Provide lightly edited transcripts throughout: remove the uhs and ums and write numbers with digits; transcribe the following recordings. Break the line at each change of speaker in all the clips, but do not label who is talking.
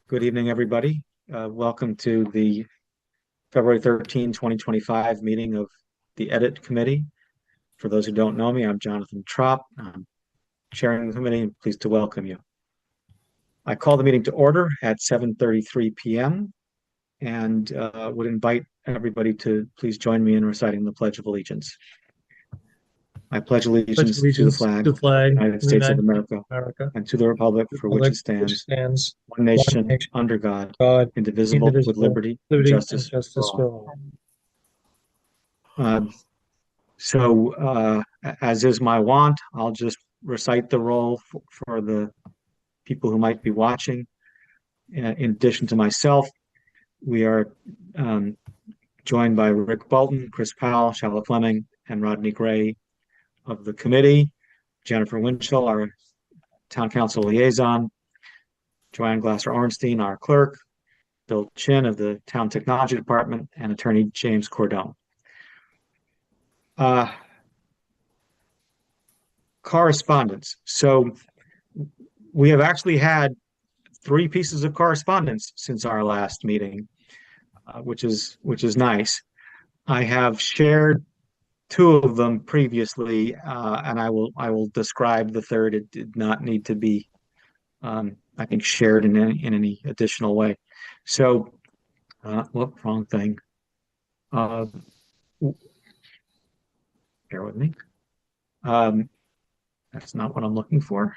Good evening, everybody. Welcome to the February 13, 2025 meeting of the Edit Committee. For those who don't know me, I'm Jonathan Trop. I'm chairing the committee and pleased to welcome you. I call the meeting to order at 7:33 p.m. and would invite everybody to please join me in reciting the Pledge of Allegiance. I pledge
Pledge
allegiance to the
allegiance
flag
to
of
the
the
flag
United
of the
States of
United States
America
of America,
and to the republic
the
for which it
republic which
stands,
stands
one
one
nation,
nation,
under God,
God,
indivisible, with
indivisible,
liberty and
liberty and
justice for
justice
all.
for all.
Uh, So, as is my wont, I'll just recite the roll for the people who might be watching. In addition to myself, we are um, joined by Rick Bolton, Chris Powell, Charlotte Fleming, and Rodney Gray of the committee, Jennifer Winchell, our town council liaison, Joanne Glasser-Ornstein, our clerk, Bill Chin of the town technology department, and attorney James Cordone. Uh, Correspondence. So we have actually had three pieces of correspondence since our last meeting, which is nice. I have shared two of them previously, and I will describe the third. It did not need to be, I think, shared in any additional way. So, whoop, wrong thing. Uh, Bear with me. Um, that's not what I'm looking for.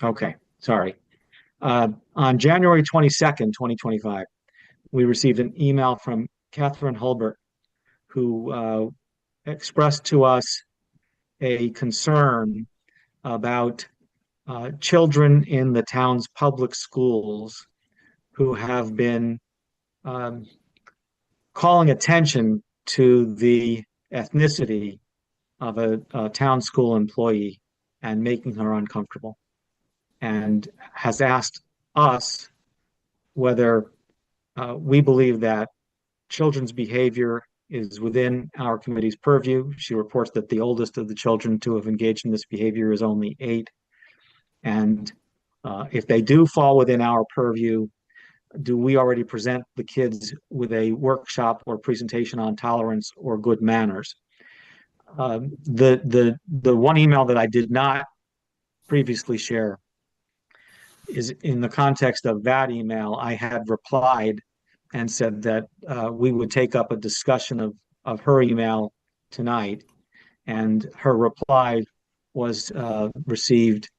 Okay, sorry. On January 22nd, 2025, we received an email from Catherine Hulbert, who expressed to us a concern about children in the town's public schools who have been um, calling attention to the ethnicity of a town school employee and making her uncomfortable, and has asked us whether we believe that children's behavior is within our committee's purview. She reports that the oldest of the children to have engaged in this behavior is only 8. And if they do fall within our purview, do we already present the kids with a workshop or presentation on tolerance or good manners? The one email that I did not previously share is in the context of that email. I had replied and said that we would take up a discussion of her email tonight. And her reply was received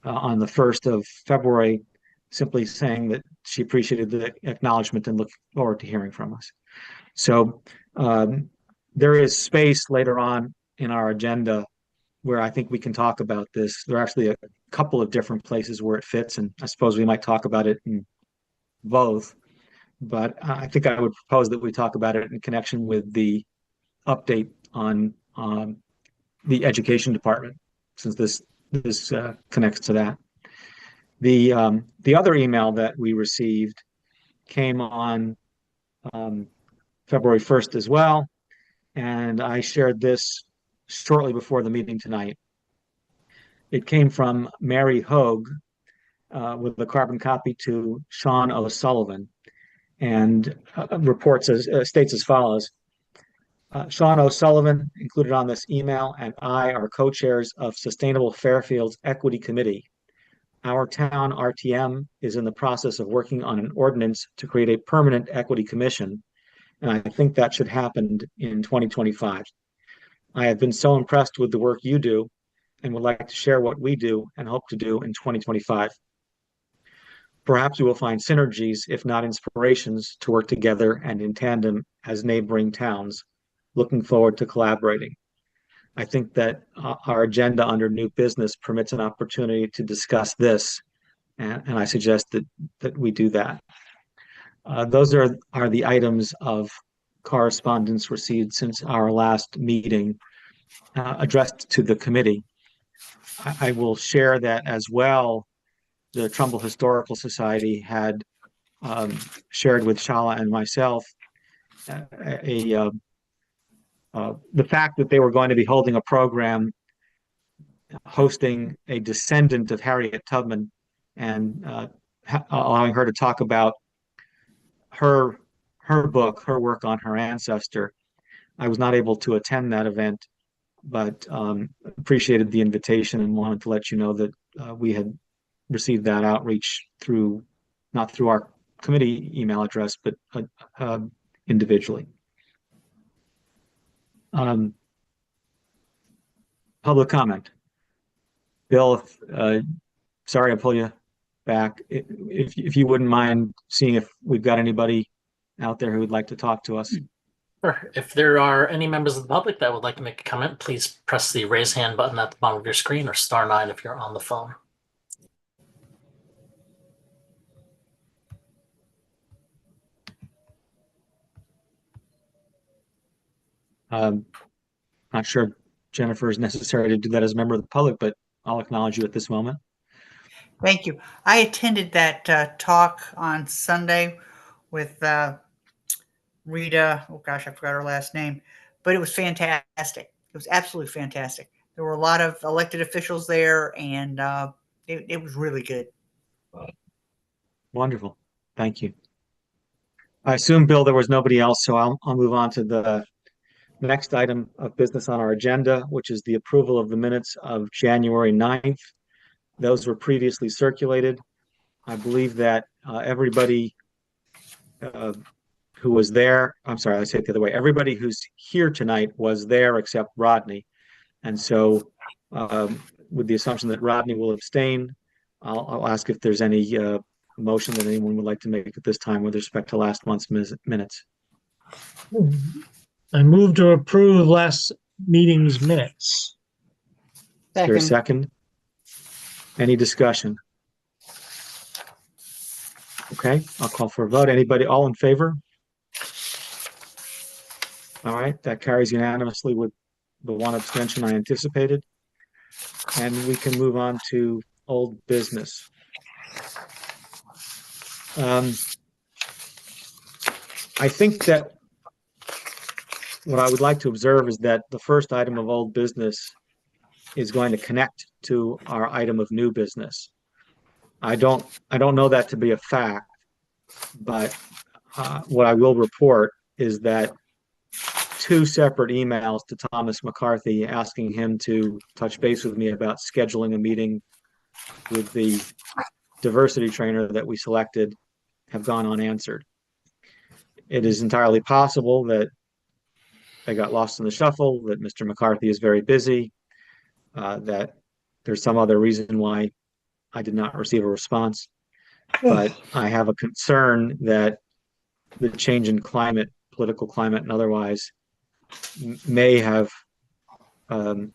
on the 1st of February, simply saying that she appreciated the acknowledgement and looked forward to hearing from us. So there is space later on in our agenda where I think we can talk about this. There are actually a couple of different places where it fits, and I suppose we might talk about it in both. But I think I would propose that we talk about it in connection with the update on the education department, since this connects to that. The other email that we received came on um, February 1st as well, and I shared this shortly before the meeting tonight. It came from Mary Hogue with a carbon copy to Sean O'Sullivan, and reports as states as follows. Sean O'Sullivan, included on this email, and I are co-chairs of Sustainable Fairfields Equity Committee. Our town RTM is in the process of working on an ordinance to create a permanent equity commission, and I think that should happen in 2025. I have been so impressed with the work you do and would like to share what we do and hope to do in 2025. Perhaps we will find synergies, if not inspirations, to work together and in tandem as neighboring towns. Looking forward to collaborating. I think that our agenda under new business permits an opportunity to discuss this, and I suggest that we do that. Those are the items of correspondence received since our last meeting addressed to the committee. I will share that as well. The Trumbull Historical Society had shared with Shala and myself a the fact that they were going to be holding a program hosting a descendant of Harriet Tubman and allowing her to talk about her her book, her work on her ancestor. I was not able to attend that event, but appreciated the invitation and wanted to let you know that we had received that outreach through, not through our committee email address, but individually. Public comment. Bill, sorry I pull you back. If you wouldn't mind seeing if we've got anybody out there who would like to talk to us.
Sure. If there are any members of the public that would like to make a comment, please press the raise hand button at the bottom of your screen or *9 if you're on the phone.
Not sure if Jennifer is necessary to do that as a member of the public, but I'll acknowledge you at this moment.
Thank you. I attended that talk on Sunday with Rita. Oh gosh, I forgot her last name, but it was fantastic. It was absolutely fantastic. There were a lot of elected officials there, and it was really good.
Wonderful. Thank you. I assume, Bill, there was nobody else, so I'll move on to the next item of business on our agenda, which is the approval of the minutes of January 9th. Those were previously circulated. I believe that everybody who was there, I'm sorry, I say it the other way. Everybody who's here tonight was there except Rodney. And so with the assumption that Rodney will abstain, I'll ask if there's any motion that anyone would like to make at this time with respect to last month's minutes.
I move to approve last meeting's minutes.
Is there a second? Any discussion? Okay, I'll call for a vote. Anybody, all in favor? All right, that carries unanimously with the one abstention I anticipated. And we can move on to old business. I think that what I would like to observe is that the first item of old business is going to connect to our item of new business. I don't know that to be a fact, but what I will report is that two separate emails to Thomas McCarthy asking him to touch base with me about scheduling a meeting with the diversity trainer that we selected have gone unanswered. It is entirely possible that they got lost in the shuffle, that Mr. McCarthy is very busy, that there's some other reason why I did not receive a response. But I have a concern that the change in climate, political climate and otherwise, may have put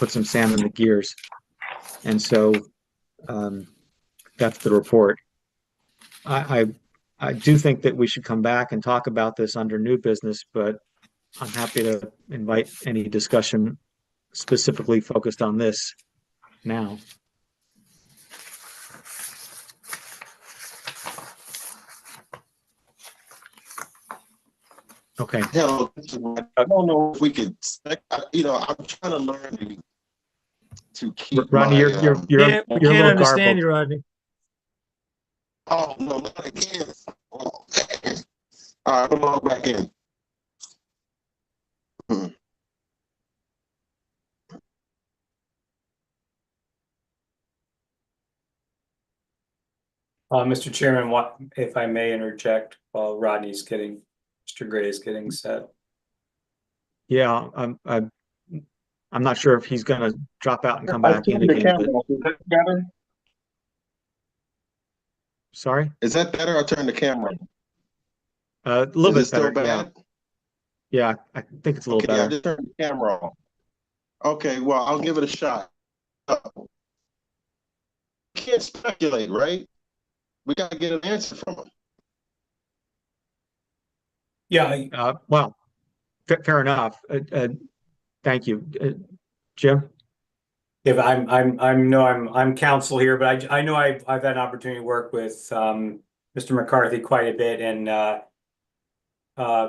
some sand in the gears. And so that's the report. I do think that we should come back and talk about this under new business, but I'm happy to invite any discussion specifically focused on this now. Okay.
Hell, I don't know if we could, I'm trying to learn to keep
Rodney,
my,
you're
Can't
a little
understand
garbled.
you, Rodney.
Oh, no, not again. Oh, all right, come on back in.
Mr. Chairman, what if I may interject while Rodney's getting, Mr. Gray is getting set?
Yeah, I'm not sure if he's going to drop out and come back in again. But... Sorry?
Is that better? I'll turn the camera on.
A little bit better.
Bad?
Yeah, I think it's a little better.
I just turned the camera on. Okay, well, I'll give it a shot. Can't speculate, right? We got to get an answer from him.
Yeah.
Well, fair enough. Thank you, Jim.
If I'm counsel here, but I know I've had an opportunity to work with Mr. McCarthy quite a bit, and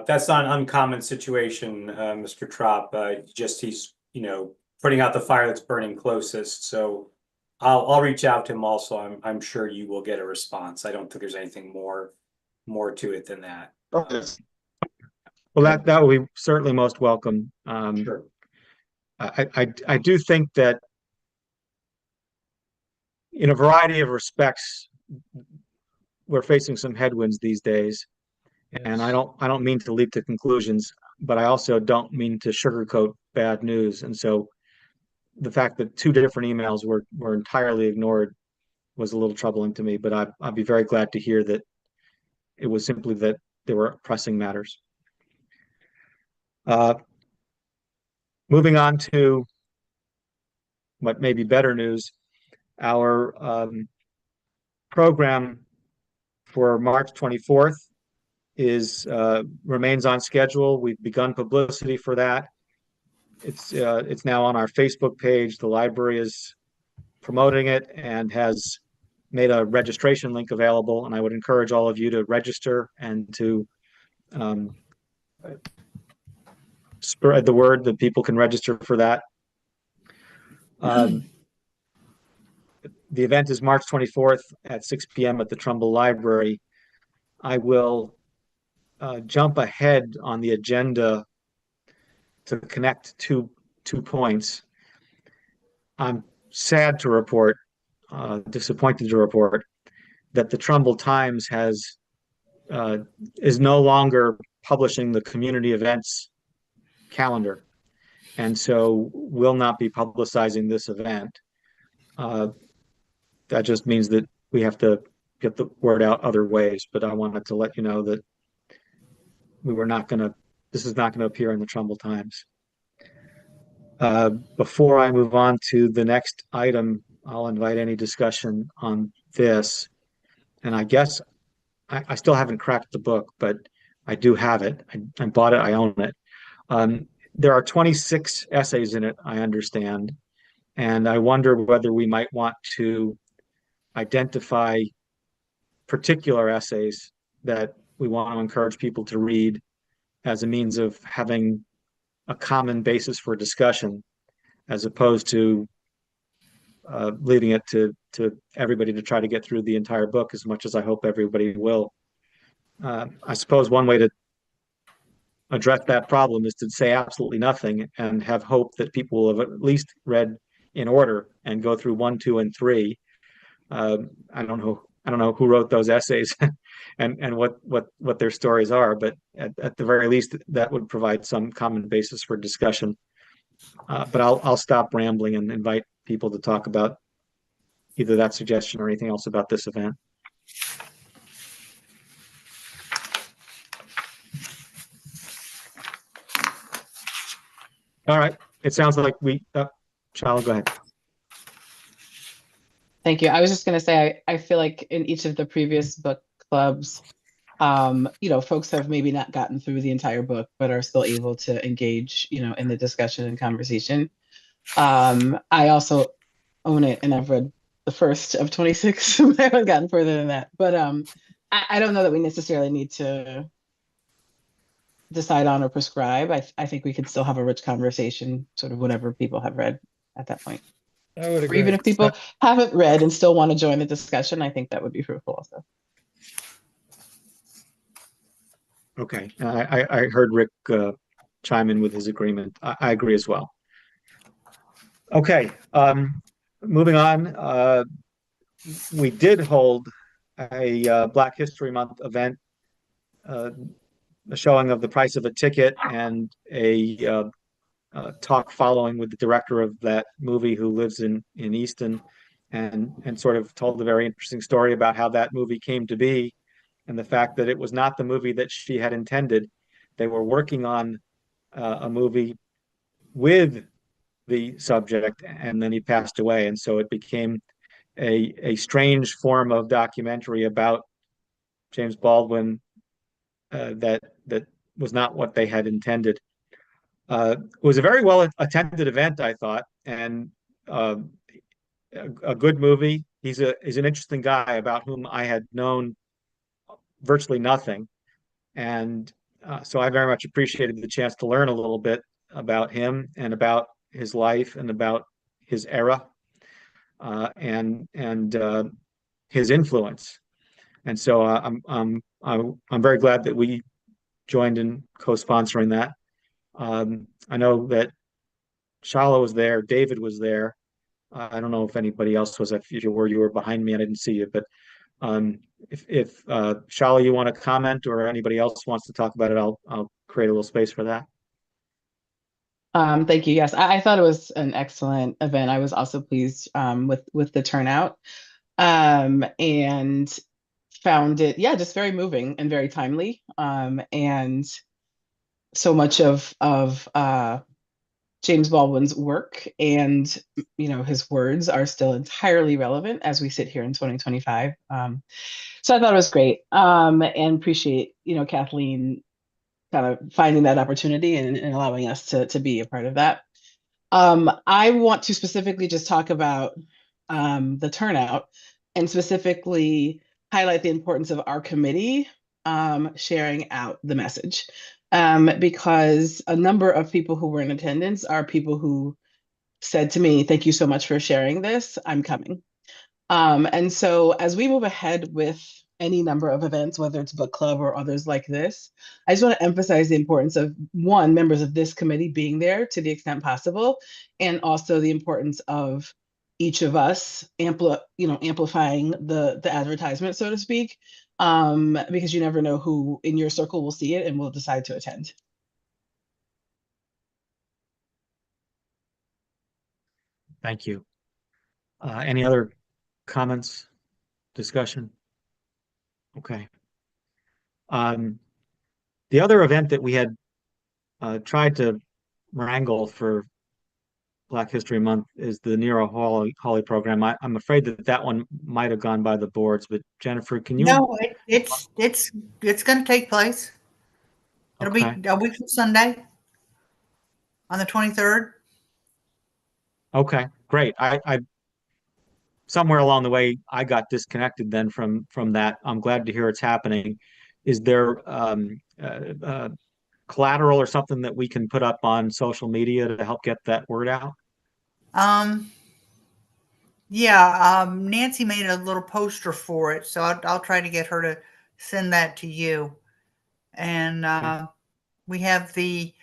That's not an uncommon situation, Mr. Trop. He's, putting out the fire that's burning closest. So I'll reach out to him also. I'm sure you will get a response. I don't think there's anything more to it than that.
Okay.
Well, that would be certainly most welcome.
Sure.
I do think that in a variety of respects, we're facing some headwinds these days. And I don't mean to leap to conclusions, but I also don't mean to sugarcoat bad news. And so the fact that two different emails were entirely ignored was a little troubling to me, but I'd be very glad to hear that it was simply that there were pressing matters. Moving on to what may be better news, our program for March 24th remains on schedule. We've begun publicity for that. It's now on our Facebook page. The library is promoting it and has made a registration link available. And I would encourage all of you to register and to spread the word that people can register for that. The event is March 24th at 6 p.m. at the Trumbull Library. I will jump ahead on the agenda to connect two points. I'm sad to report, disappointed to report, that the Trumbull Times is no longer publishing the community events calendar, and so will not be publicizing this event. That just means that we have to get the word out other ways, but I wanted to let you know that this is not going to appear in the Trumbull Times. Before I move on to the next item, I'll invite any discussion on this. And I guess I still haven't cracked the book, but I do have it. I bought it, I own it. There are 26 essays in it, I understand. And I wonder whether we might want to identify particular essays that we want to encourage people to read as a means of having a common basis for discussion, as opposed to leaving it to everybody to try to get through the entire book, as much as I hope everybody will. I suppose one way to address that problem is to say absolutely nothing and have hope that people will have at least read in order and go through 1, 2, and 3. I don't know who wrote those essays and what their stories are, but at the very least, that would provide some common basis for discussion. But I'll stop rambling and invite people to talk about either that suggestion or anything else about this event. All right. It sounds like Shalom, go ahead.
Thank you. I was just going to say, I feel like in each of the previous book clubs, folks have maybe not gotten through the entire book, but are still able to engage, in the discussion and conversation. I also own it and I've read the first of 26. I haven't gotten further than that, but I don't know that we necessarily need to decide on or prescribe. I think we could still have a rich conversation, sort of whatever people have read at that point.
I would
Or
agree.
even if people haven't read and still want to join the discussion, I think that would be fruitful also.
Okay. I heard Rick chime in with his agreement. I agree as well. Okay. Moving on. We did hold a Black History Month event, a showing of The Price of a Ticket, and a talk following with the director of that movie, who lives in Easton, and sort of told a very interesting story about how that movie came to be, and the fact that it was not the movie that she had intended. They were working on a movie with the subject, and then he passed away, and so it became a strange form of documentary about James Baldwin that was not what they had intended. It was a very well attended event, I thought, and a good movie. He's an interesting guy about whom I had known virtually nothing, and so I very much appreciated the chance to learn a little bit about him and about his life and about his era, and his influence. And so I'm very glad that we joined in co-sponsoring that. I know that Shala was there, David was there. I don't know if anybody else was. If you were behind me and I didn't see you, but if Shala, you want to comment, or anybody else wants to talk about it, I'll create a little space for that.
Thank you. Yes, I thought it was an excellent event. I was also pleased with the turnout, and found it, yeah, just very moving and very timely. And so much of James Baldwin's work and his words are still entirely relevant as we sit here in 2025. So I thought it was great, and appreciate Kathleen kind of finding that opportunity and allowing us to be a part of that. I want to specifically just talk about the turnout and specifically highlight the importance of our committee sharing out the message, because a number of people who were in attendance are people who said to me, "Thank you so much for sharing this. I'm coming." And so as we move ahead with any number of events, whether it's book club or others like this, I just want to emphasize the importance of, one, members of this committee being there to the extent possible, and also the importance of each of us amplifying the advertisement, so to speak, because you never know who in your circle will see it and will decide to attend.
Thank you. Any other comments, discussion? Okay. The other event that we had tried to wrangle for Black History Month is the Nero Hawley program. I'm afraid that one might have gone by the boards, but Jennifer, can you?
No, it's going to take place. It'll
Okay.
be a week from Sunday on the 23rd.
Okay, great. I somewhere along the way I got disconnected then from that. I'm glad to hear it's happening. Is there collateral or something that we can put up on social media to help get that word out?
Yeah, Nancy made a little poster for it, so I'll try to get her to send that to you. And we have the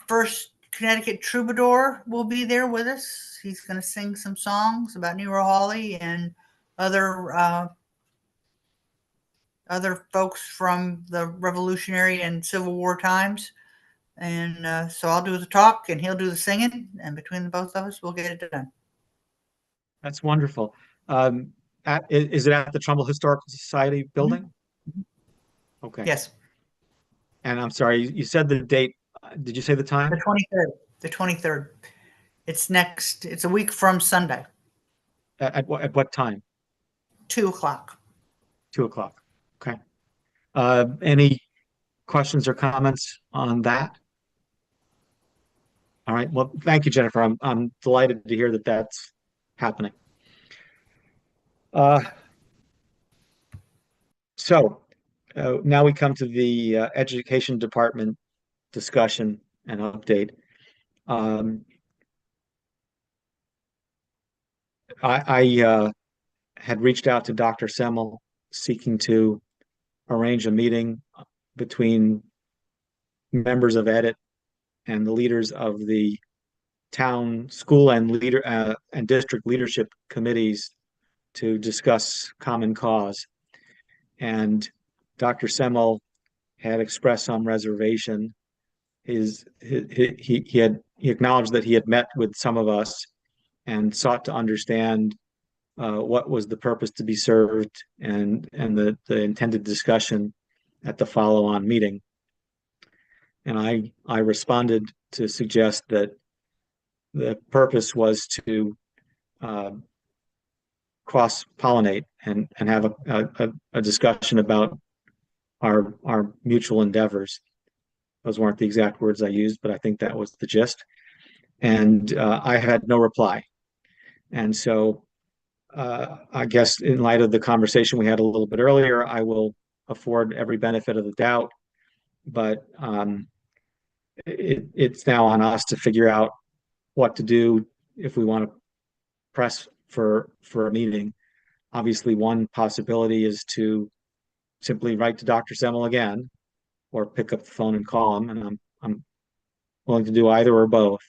first Connecticut Troubadour will be there with us. He's going to sing some songs about Nero Hawley and other folks from the Revolutionary and Civil War times. And so I'll do the talk and he'll do the singing, and between the both of us, we'll get it done.
That's wonderful. Is it at the Trumbull Historical Society building?
Mm-hmm.
Okay.
Yes.
And I'm sorry, you said the date. Did you say the time?
The 23rd. The 23rd. It's a week from Sunday.
At what time?
2:00.
2:00. Okay. Any questions or comments on that? All right. Well, thank you, Jennifer. I'm delighted to hear that that's happening. So now we come to the Education Department discussion and update. I had reached out to Dr. Semmel seeking to arrange a meeting between members of EDIT and the leaders of the town, school, and district leadership committees to discuss common cause. And Dr. Semmel had expressed some reservation. He acknowledged that he had met with some of us and sought to understand what was the purpose to be served and the intended discussion at the follow-on meeting. And I responded to suggest that the purpose was to cross-pollinate and have a discussion about our mutual endeavors. Those weren't the exact words I used, but I think that was the gist. And I had no reply. And so I guess in light of the conversation we had a little bit earlier, I will afford every benefit of the doubt but it's now on us to figure out what to do if we want to press for a meeting. Obviously, one possibility is to simply write to Dr. Semmel again, or pick up the phone and call him, and I'm willing to do either or both.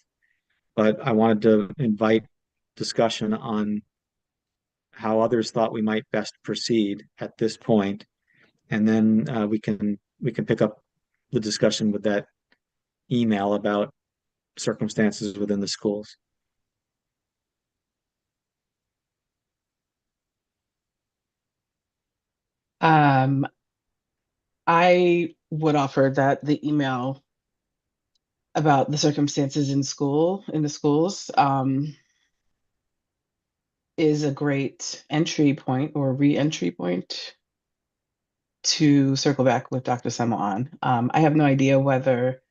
But I wanted to invite discussion on how others thought we might best proceed at this point, and then we can pick up the discussion with that email about circumstances within the schools.
Um, I would offer that the email about the circumstances in the schools, is a great entry point or re-entry point to circle back with Dr. Semmel on. I have no idea whether,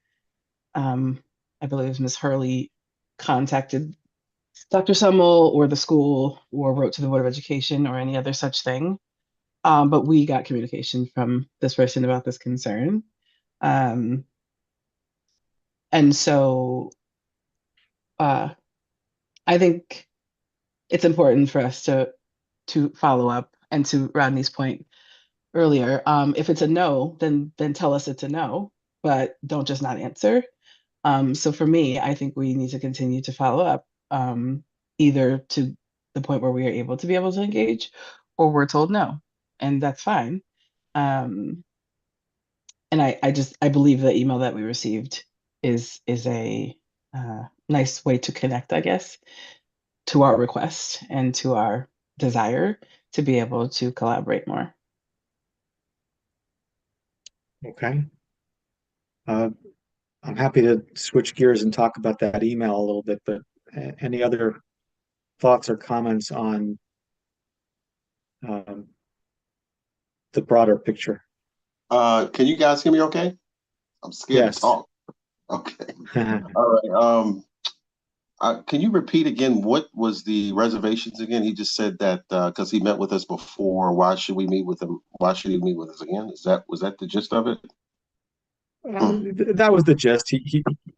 I believe Ms. Hurley contacted Dr. Semmel or the school or wrote to the Board of Education or any other such thing. But we got communication from this person about this concern. And so I think it's important for us to follow up, and to Rodney's point earlier, if it's a no, then tell us it's a no, but don't just not answer. So for me, I think we need to continue to follow up, either to the point where we are able to engage, or we're told no, and that's fine. And I believe the email that we received is a nice way to connect, I guess, to our request and to our desire to be able to collaborate more.
Okay. I'm happy to switch gears and talk about that email a little bit, but any other thoughts or comments on the broader picture?
Can you guys hear me okay? I'm scared
Yes.
to talk. Okay. All right. Can you repeat again, what was the reservations again? He just said that because he met with us before, why should we meet with him? Why should he meet with us again? Was that the gist of it?
That was the gist.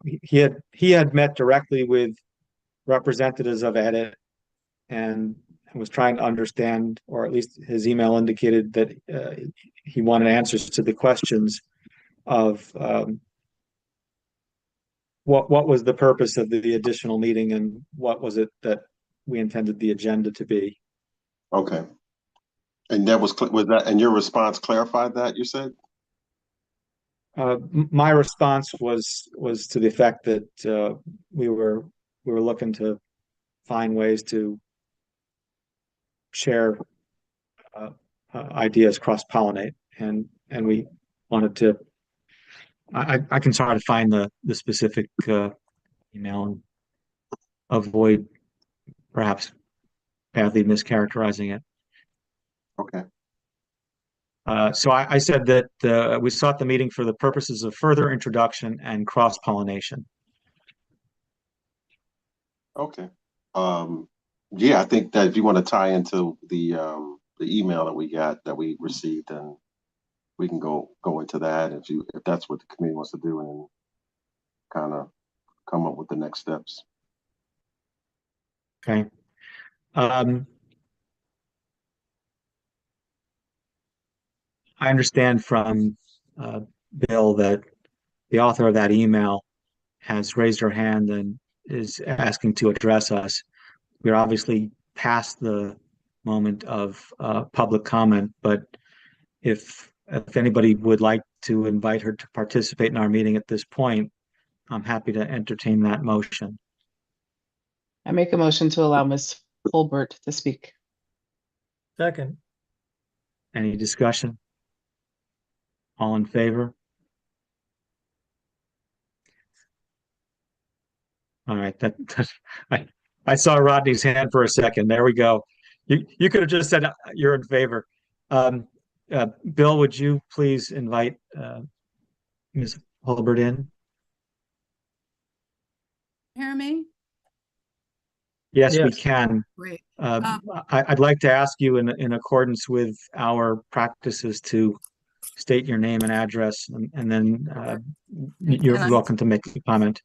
He had met directly with representatives of EDIT and was trying to understand, or at least his email indicated that he wanted answers to the questions of what was the purpose of the additional meeting, and what was it that we intended the agenda to be.
Okay. And that was that, and your response clarified that, you said?
My response was to the effect that we were looking to find ways to share ideas, cross-pollinate, and we wanted to. I can try to find the specific email and avoid perhaps badly mischaracterizing it.
Okay.
So I said that we sought the meeting for the purposes of further introduction and cross-pollination.
Okay. Yeah, I think that if you want to tie into the email that we received, then we can go into that if that's what the committee wants to do, and kind of come up with the next steps.
Okay. I understand from Bill that the author of that email has raised her hand and is asking to address us. We're obviously past the moment of public comment, but if anybody would like to invite her to participate in our meeting at this point, I'm happy to entertain that motion.
I make a motion to allow Ms. Holbert to speak.
Second.
Any discussion? All in favor? All right, I saw Rodney's hand for a second. There we go. You could have just said you're in favor. Bill, would you please invite Ms. Holbert in?
Hear me?
Yes, we
Yes.
can.
Great.
I'd like to ask you in accordance with our practices to state your name and address, and then
And
you're
I-
welcome to make a comment.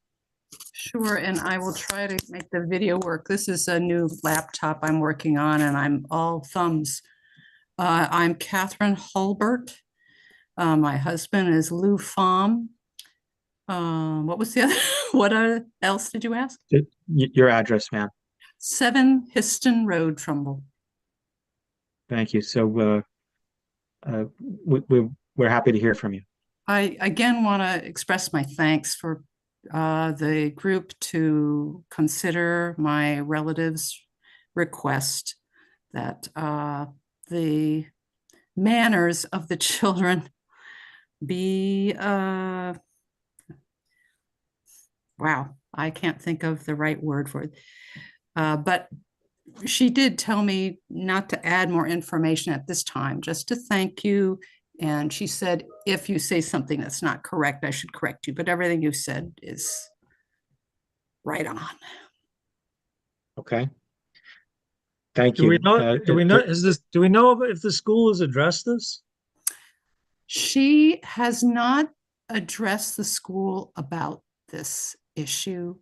Sure, and I will try to make the video work. This is a new laptop I'm working on and I'm all thumbs. I'm Catherine Hulbert. My husband is Lou Pham. What was the other, else did you ask?
Your address, ma'am.
7 Histon Road, Trumbull.
Thank you. So we're happy to hear from you.
I again want to express my thanks for the group to consider my relative's request that the manners of the children be, wow, I can't think of the right word for it. But she did tell me not to add more information at this time, just to thank you. And she said, if you say something that's not correct, I should correct you. But everything you said is right on.
Okay. Thank
Do
you.
we know, do we know, do we know if the school has addressed this?
She has not addressed the school about this issue.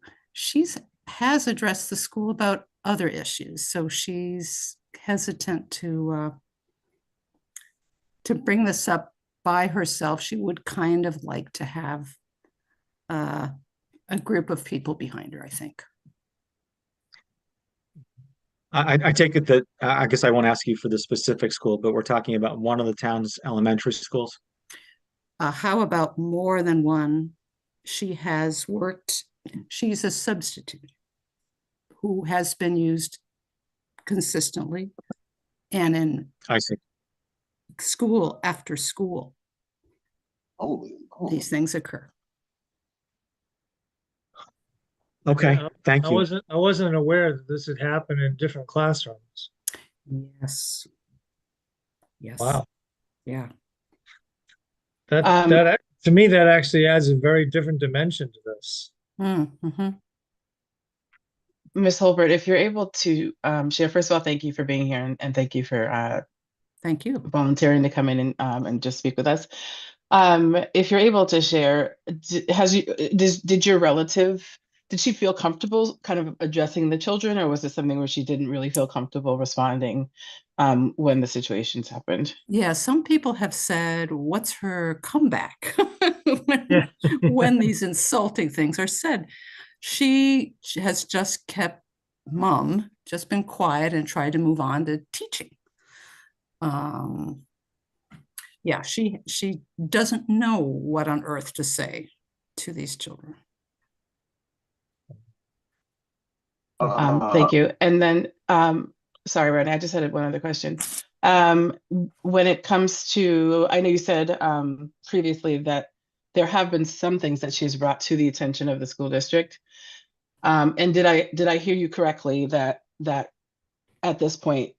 Has addressed the school about other issues, so she's hesitant to bring this up by herself. She would kind of like to have a group of people behind her, I think.
I take it that I guess I won't ask you for the specific school, but we're talking about one of the town's elementary schools.
How about more than one? She's a substitute who has been used consistently and in
I see.
school after school.
Holy,
These things occur.
Okay,
Yeah,
thank
I
you.
wasn't aware that this had happened in different classrooms.
Yes. Yes.
Wow.
Yeah.
That to me, that actually adds a very different dimension to this.
Mm-hmm.
Ms. Holbert, if you're able to share, first of all, thank you for being here and thank you for
Thank you.
volunteering to come in and just speak with us. If you're able to share, did your relative, did she feel comfortable kind of addressing the children, or was it something where she didn't really feel comfortable responding when the situations happened?
Yeah, some people have said, what's her comeback when,
Yeah.
when these insulting things are said? She has just kept mum, just been quiet and tried to move on to teaching. Yeah, she doesn't know what on earth to say to these children.
Thank you. And then, sorry, Ronnie, I just had one other question. When it comes to, I know you said previously that there have been some things that she's brought to the attention of the school district. And did I hear you correctly that at this point,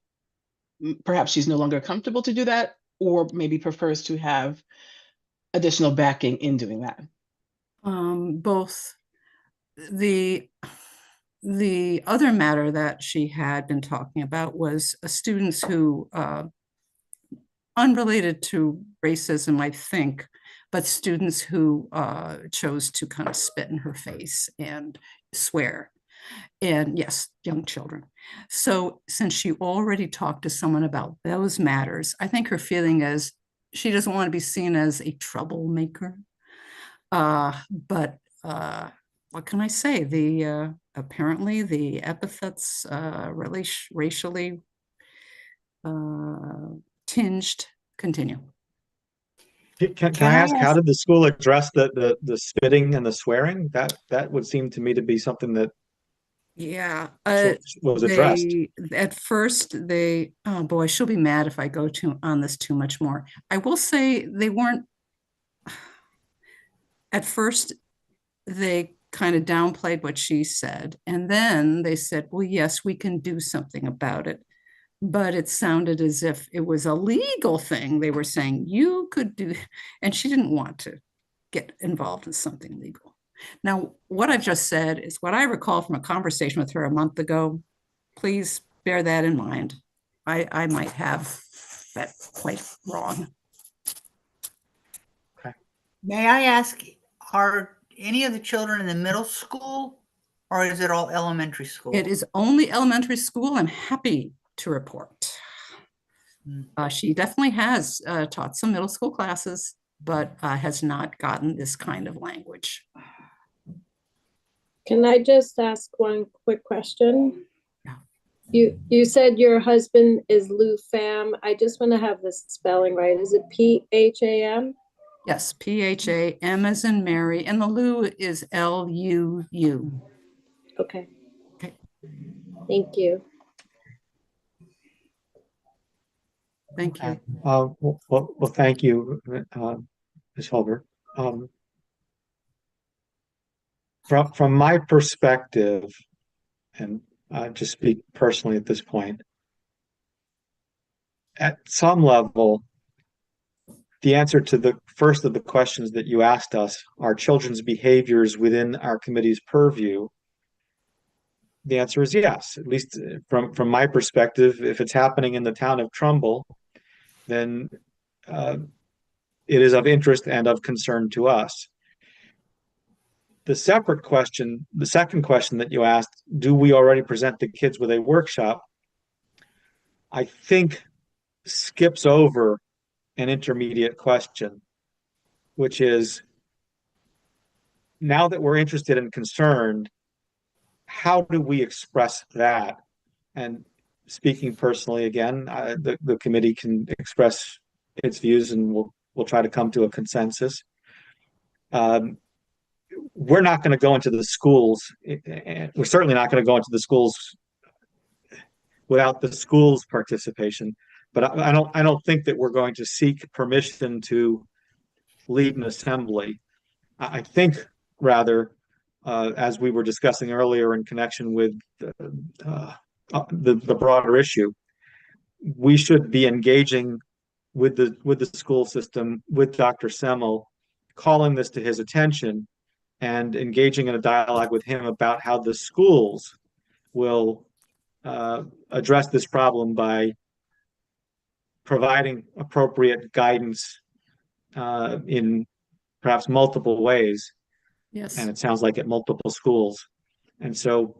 perhaps she's no longer comfortable to do that, or maybe prefers to have additional backing in doing that?
Both. The other matter that she had been talking about was students who, unrelated to racism, I think, but students who chose to kind of spit in her face and swear. And yes, young children. So since she already talked to someone about those matters, I think her feeling is she doesn't want to be seen as a troublemaker. But what can I say? Apparently the epithets racially tinged continue.
Can I ask, how did the school address the spitting and the swearing? That would seem to me to be something that
Yeah,
was addressed.
at first oh boy, she'll be mad if I go on this too much more. I will say they weren't, at first they kind of downplayed what she said, and then they said, well, yes, we can do something about it. But it sounded as if it was a legal thing. They were saying you could do, and she didn't want to get involved in something legal. Now, what I've just said is what I recall from a conversation with her a month ago. Please bear that in mind. I might have that quite wrong.
May I ask, are any of the children in the middle school or is it all elementary school?
It is only elementary school. I'm happy to report. She definitely has taught some middle school classes, but has not gotten this kind of language.
Can I just ask one quick question?
Yeah.
You said your husband is Lou Pham. I just want to have the spelling right. Is it Pham?
Yes, Pham as in Mary, and the Lou is Luu.
Okay.
Okay.
Thank you.
Thank you.
Well, thank you, Ms. Hulbert. From my perspective, and I just speak personally at this point, at some level, the answer to the first of the questions that you asked us, are children's behaviors within our committee's purview? The answer is yes, at least from my perspective. If it's happening in the town of Trumbull, then it is of interest and of concern to us. The second question that you asked, do we already present the kids with a workshop? I think skips over an intermediate question, which is, now that we're interested and concerned, how do we express that? And speaking personally, again, the committee can express its views and we'll try to come to a consensus. We're not going to go into the schools. We're certainly not going to go into the schools without the school's participation. But I don't think that we're going to seek permission to lead an assembly. I think rather, as we were discussing earlier in connection with the broader issue, we should be engaging with the school system, with Dr. Semmel, calling this to his attention and engaging in a dialogue with him about how the schools will address this problem by providing appropriate guidance in perhaps multiple ways.
Yes.
And it sounds like at multiple schools. And so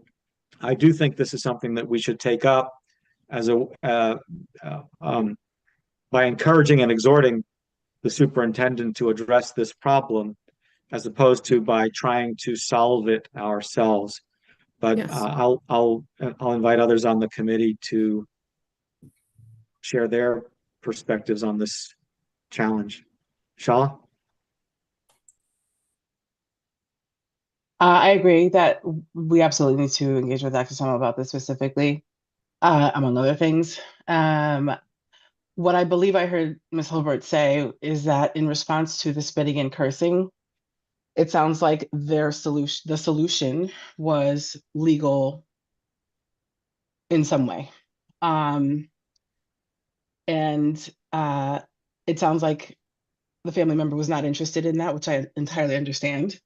I do think this is something that we should take up as by encouraging and exhorting the superintendent to address this problem, as opposed to by trying to solve it ourselves. But
Yes.
I'll invite others on the committee to share their perspectives on this challenge. Shala?
I agree that we absolutely need to engage with Dr. Semmel about this specifically, among other things. What I believe I heard Ms. Hulbert say is that in response to the spitting and cursing, it sounds like the solution was legal in some way. And it sounds like the family member was not interested in that, which I entirely understand.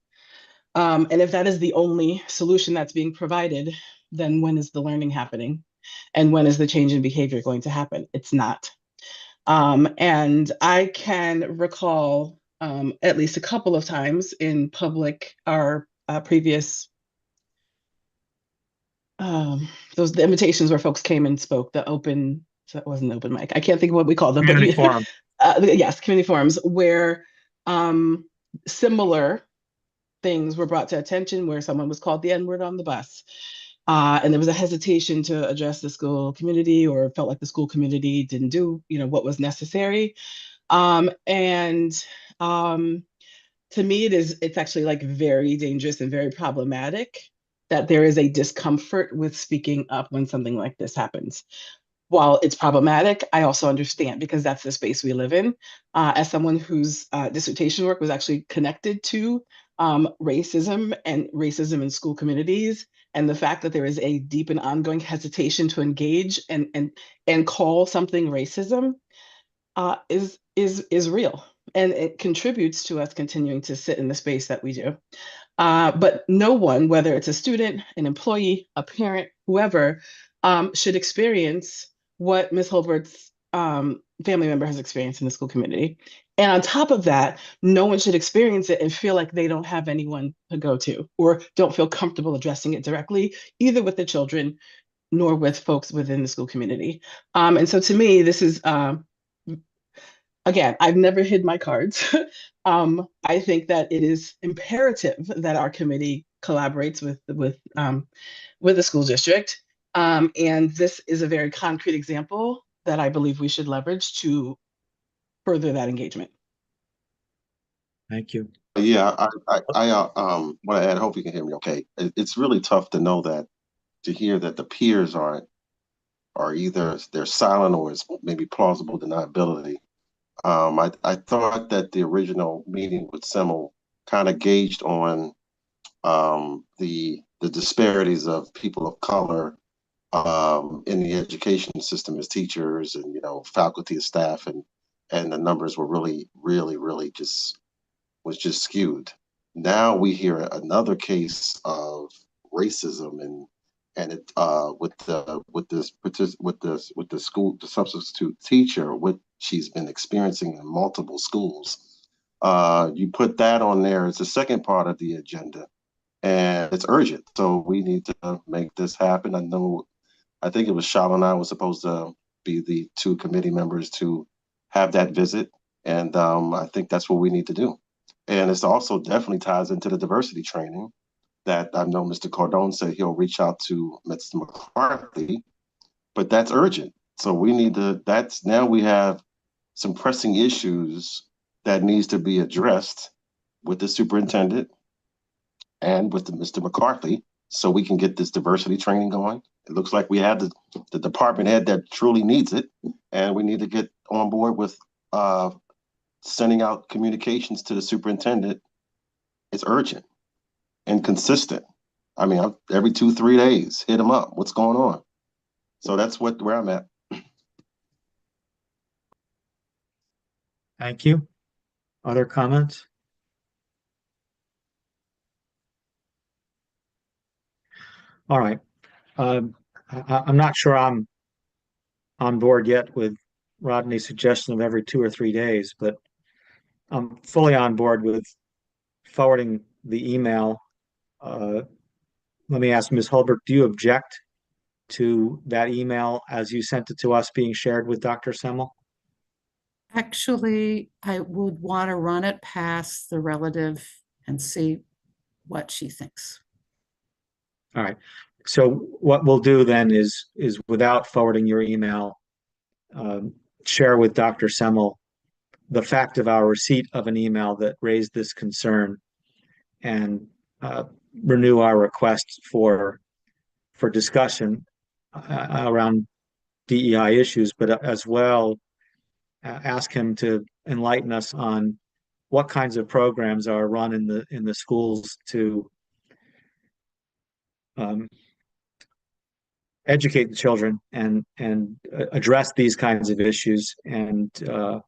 And if that is the only solution that's being provided, then when is the learning happening? And when is the change in behavior going to happen? It's not. And I can recall at least a couple of times in public, our previous, the invitations where folks came and spoke, so it wasn't open mic. I can't think of what we call them.
Community forum.
Yes, community forums where similar things were brought to attention, where someone was called the N-word on the bus. And there was a hesitation to address the school community, or felt like the school community didn't do, what was necessary. To me, it's actually like very dangerous and very problematic that there is a discomfort with speaking up when something like this happens. While it's problematic, I also understand, because that's the space we live in. As someone whose dissertation work was actually connected to racism in school communities, and the fact that there is a deep and ongoing hesitation to engage and call something racism is real, and it contributes to us continuing to sit in the space that we do. But no one, whether it's a student, an employee, a parent, whoever, should experience what Ms. Hulbert's family member has experienced in the school community. And on top of that, no one should experience it and feel like they don't have anyone to go to or don't feel comfortable addressing it directly, either with the children nor with folks within the school community. And so to me, this is, again, I've never hid my cards. I think that it is imperative that our committee collaborates with the school district. And this is a very concrete example that I believe we should leverage to further that engagement.
Thank you.
Yeah, I want to add, I hope you can hear me okay. It's really tough to hear that the peers are either they're silent or it's maybe plausible deniability. I thought that the original meeting with Semmel kind of gauged on the disparities of people of color in the education system as teachers and faculty and staff, and the numbers were really just skewed. Now we hear another case of racism and it with the substitute teacher, what she's been experiencing in multiple schools. You put that on there as the second part of the agenda, and it's urgent. So we need to make this happen. I think it was Shala and I was supposed to be the two committee members to have that visit, and I think that's what we need to do. And it's also definitely ties into the diversity training that I know Mr. Cordone said he'll reach out to Mr. McCarthy, but that's urgent. So we need to, now we have some pressing issues that needs to be addressed with the superintendent and with Mr. McCarthy so we can get this diversity training going. It looks like we have the department head that truly needs it, and we need to get on board with sending out communications to the superintendent. It's urgent and consistent. I mean, every 2-3 days, hit them up. What's going on? So that's where I'm at.
Thank you. Other comments? All right. I'm not sure I'm on board yet with Rodney's suggestion of every 2 or 3 days, but I'm fully on board with forwarding the email. Let me ask Ms. Hulbert, do you object to that email as you sent it to us being shared with Dr. Semmel?
Actually, I would want to run it past the relative and see what she thinks.
All right. So what we'll do then is without forwarding your email, share with Dr. Semmel the fact of our receipt of an email that raised this concern and renew our request for discussion around DEI issues, but as well ask him to enlighten us on what kinds of programs are run in the schools to educate the children and address these kinds of issues and the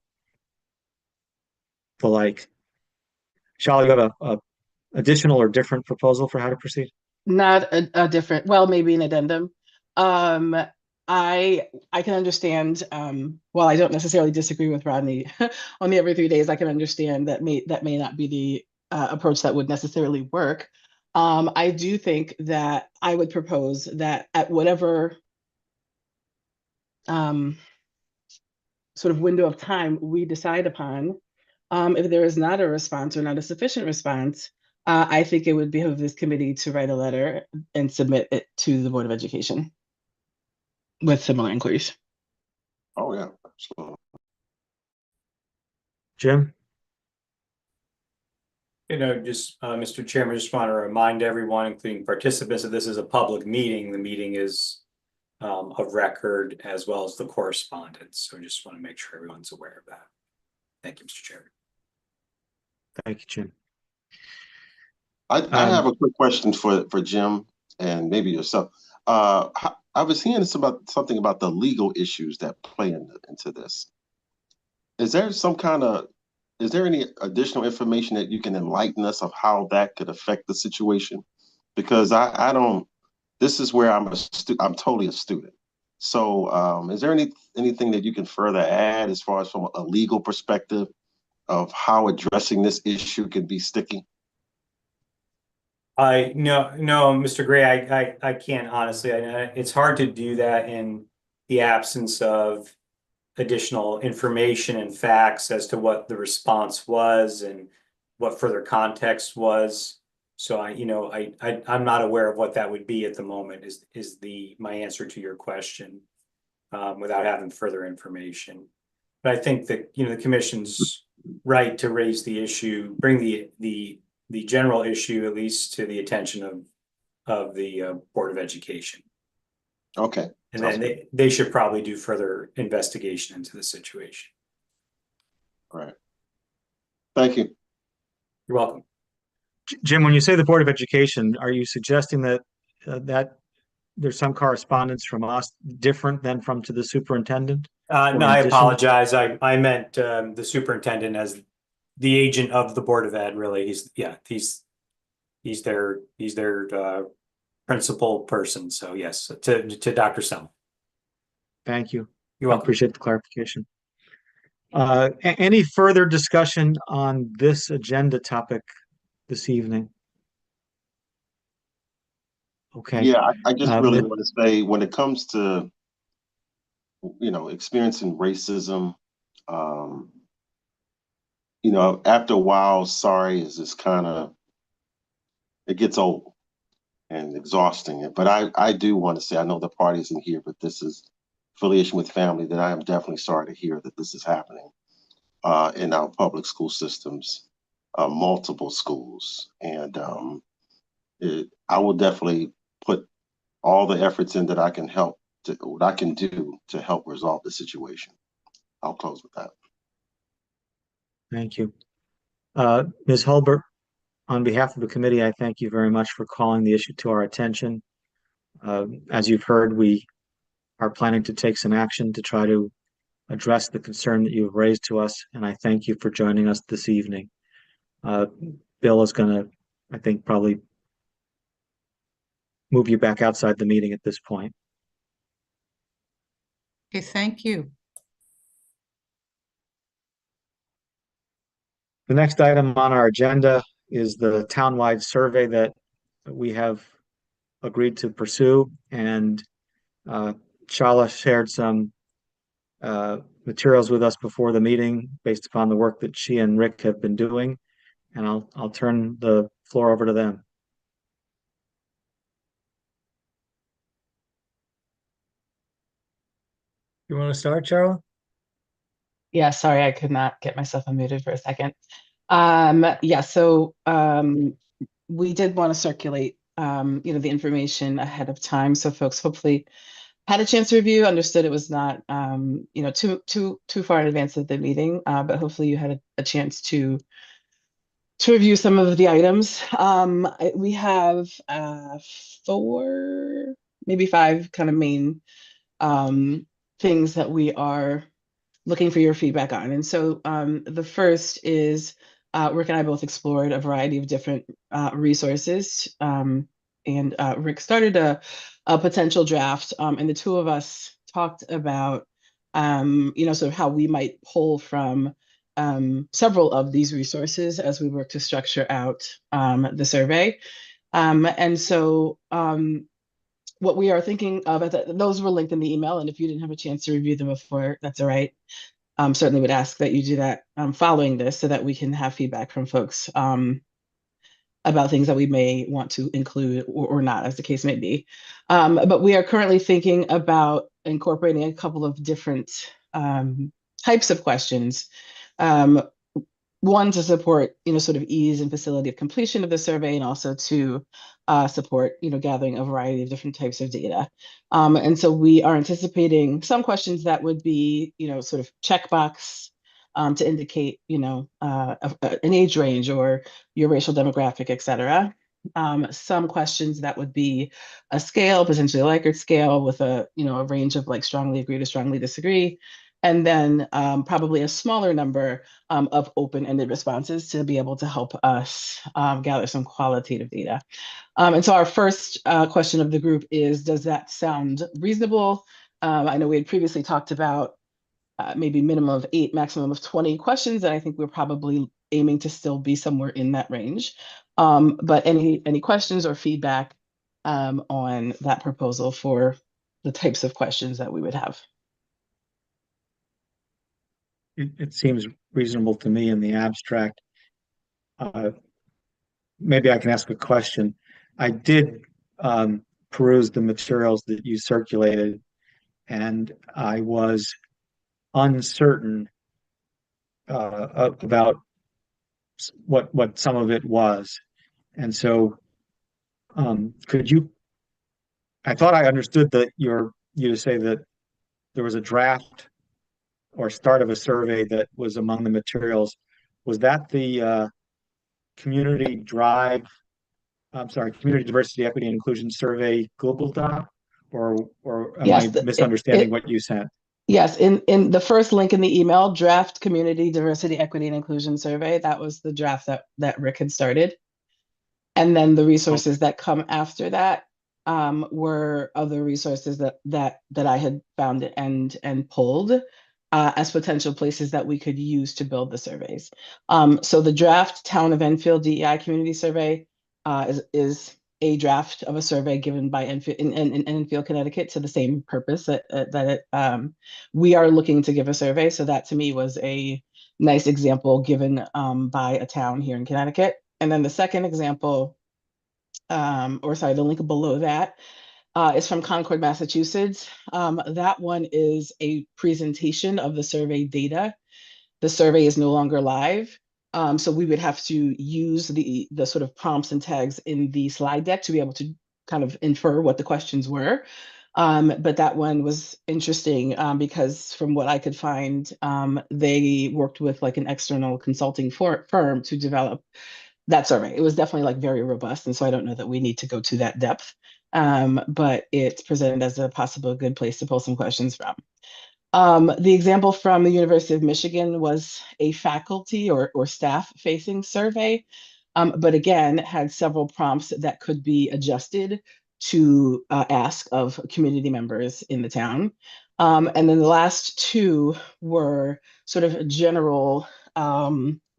like. Shala, you have a additional or different proposal for how to proceed?
Not a different, well, maybe an addendum. I can understand, while I don't necessarily disagree with Rodney on the every 3 days, I can understand that may not be the approach that would necessarily work. I do think that I would propose that at whatever sort of window of time we decide upon, if there is not a response or not a sufficient response, I think it would behove this committee to write a letter and submit it to the Board of Education with similar inquiries.
Oh, yeah, absolutely.
Jim?
Just Mr. Chairman, just want to remind everyone, including participants, that this is a public meeting. The meeting is of record as well as the correspondence. So just want to make sure everyone's aware of that. Thank you, Mr. Chairman.
Thank you, Jim.
I have a quick question for Jim and maybe yourself. I was hearing something about the legal issues that play into this. Is there any additional information that you can enlighten us of how that could affect the situation? Because I don't. This is where I'm totally a student. So is there anything that you can further add as far as from a legal perspective of how addressing this issue can be sticky?
No, Mr. Gray, I can't honestly. It's hard to do that in the absence of additional information and facts as to what the response was and what further context was. So I'm not aware of what that would be at the moment is my answer to your question, without having further information. But I think that, the commission's right to raise the issue, bring the general issue at least to the attention of the Board of Education.
Okay.
And then they should probably do further investigation into the situation.
All right. Thank you.
You're welcome.
Jim, when you say the Board of Education, are you suggesting that that there's some correspondence from us different than to the superintendent?
No, I apologize. I meant the superintendent as the agent of the Board of Ed. Really, he's their principal person. So yes, to Dr. Sell.
Thank you.
You're
I
welcome.
appreciate the clarification. Any further discussion on this agenda topic this evening? Okay.
Yeah, I just really
Then-
want to say when it comes to, experiencing racism, after a while, sorry is just kind of, it gets old and exhausting. But I do want to say, I know the party isn't here, but this is affiliation with family, that I am definitely sorry to hear that this is happening in our public school systems, multiple schools. And I will definitely put all the efforts in that I can what I can do to help resolve the situation. I'll close with that.
Thank you. Ms. Hulbert, on behalf of the committee, I thank you very much for calling the issue to our attention. As you've heard, we are planning to take some action to try to address the concern that you've raised to us, and I thank you for joining us this evening. Bill is going to, I think, probably move you back outside the meeting at this point.
Okay, thank you.
The next item on our agenda is the townwide survey that we have agreed to pursue, and Shala shared some materials with us before the meeting based upon the work that she and Rick have been doing, and I'll turn the floor over to them.
You want to start, Charlotte?
Yeah, sorry, I could not get myself unmuted for a second. So we did want to circulate, the information ahead of time, so folks hopefully had a chance to review, understood it was not, too far in advance of the meeting, but hopefully you had a chance to review some of the items. We have 4, maybe 5 kind of main things that we are looking for your feedback on. And so the first is Rick and I both explored a variety of different resources. And Rick started a potential draft, and the two of us talked about, sort of how we might pull from several of these resources as we work to structure out the survey. And so what we are thinking of, those were linked in the email, and if you didn't have a chance to review them before, that's all right. Certainly would ask that you do that following this so that we can have feedback from folks about things that we may want to include or not, as the case may be. But we are currently thinking about incorporating a couple of different types of questions. One, to support, sort of ease and facility of completion of the survey, and also to support, gathering a variety of different types of data. And so we are anticipating some questions that would be, sort of checkbox to indicate, an age range or your racial demographic, et cetera. Some questions that would be a scale, potentially a Likert scale with a range of like strongly agree to strongly disagree. And then probably a smaller number of open-ended responses to be able to help us gather some qualitative data. And so our first question of the group is, does that sound reasonable? I know we had previously talked about maybe minimum of 8, maximum of 20 questions, and I think we're probably aiming to still be somewhere in that range. But any questions or feedback on that proposal for the types of questions that we would have?
It seems reasonable to me in the abstract. Maybe I can ask a question. I did peruse the materials that you circulated, and I was uncertain about what some of it was. And so could you, I thought I understood that you to say that there was a draft or start of a survey that was among the materials. Was that the community drive, I'm sorry, community diversity, equity, and inclusion survey Google Doc, or am
Yes,
I misunderstanding what you sent?
Yes, in the first link in the email, draft community diversity, equity, and inclusion survey, that was the draft that Rick had started. And then the resources that come after that were other resources that I had found and pulled as potential places that we could use to build the surveys. So the draft Town of Enfield DEI community survey is a draft of a survey given by Enfield in Enfield, Connecticut, to the same purpose that we are looking to give a survey. So that to me was a nice example given by a town here in Connecticut. And then the second example, the link below that is from Concord, Massachusetts. That one is a presentation of the survey data. The survey is no longer live. So we would have to use the sort of prompts and tags in the slide deck to be able to kind of infer what the questions were. But that one was interesting because from what I could find, they worked with like an external consulting firm to develop that survey. It was definitely like very robust. And so I don't know that we need to go to that depth, but it's presented as a possible good place to pull some questions from. The example from the University of Michigan was a faculty or staff facing survey, but again, had several prompts that could be adjusted to ask of community members in the town. And then the last two were sort of general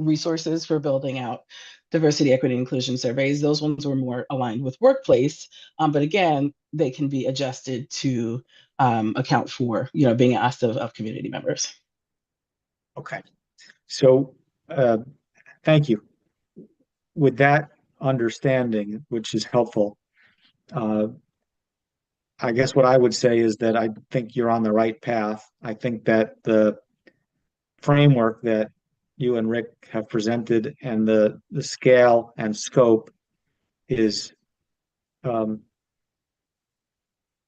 resources for building out diversity, equity, and inclusion surveys. Those ones were more aligned with workplace, but again, they can be adjusted to account for, being asked of community members.
Okay. So thank you. With that understanding, which is helpful, I guess what I would say is that I think you're on the right path. I think that the framework that you and Rick have presented and the scale and scope is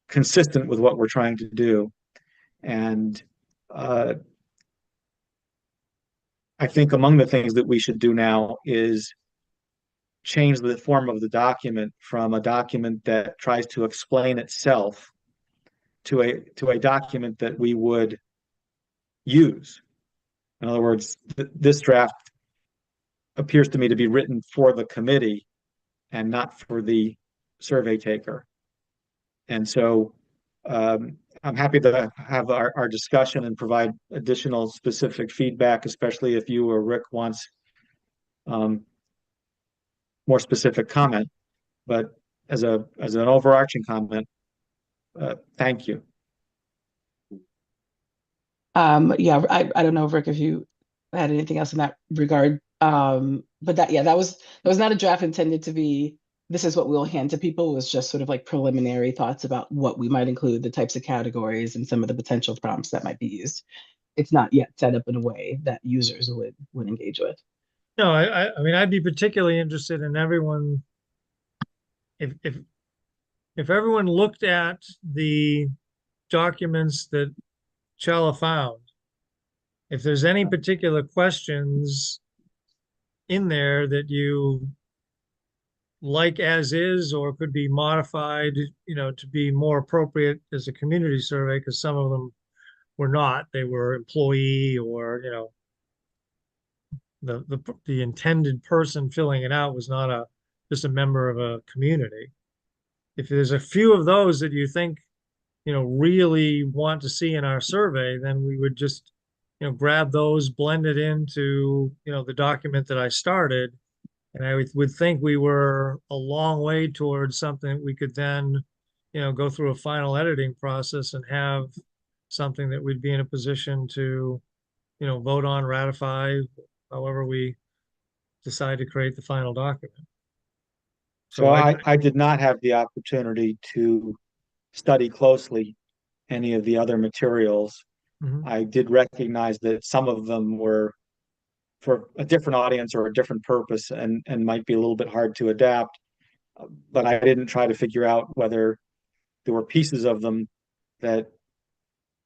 consistent with what we're trying to do. And I think among the things that we should do now is change the form of the document from a document that tries to explain itself to a document that we would use. In other words, this draft appears to me to be written for the committee and not for the survey taker. And so I'm happy to have our discussion and provide additional specific feedback, especially if you or Rick wants more specific comment. But as an overarching comment, thank you.
Yeah, I don't know, Rick, if you had anything else in that regard. But that was not a draft intended to be, this is what we'll hand to people. It was just sort of like preliminary thoughts about what we might include, the types of categories and some of the potential prompts that might be used. It's not yet set up in a way that users would engage with.
No, I mean, I'd be particularly interested in everyone, if everyone looked at the documents that Chella found, if there's any particular questions in there that you like as is or could be modified, to be more appropriate as a community survey, because some of them were not. They were employee or, the intended person filling it out was not just a member of a community. If there's a few of those that you think, really want to see in our survey, then we would just grab those, blend it into, the document that I started. And I would think we were a long way towards something we could then, go through a final editing process and have something that we'd be in a position to, vote on, ratify, however we decide to create the final document.
So I did not have the opportunity to study closely any of the other materials.
Mhm.
I did recognize that some of them were for a different audience or a different purpose and might be a little bit hard to adapt. But I didn't try to figure out whether there were pieces of them that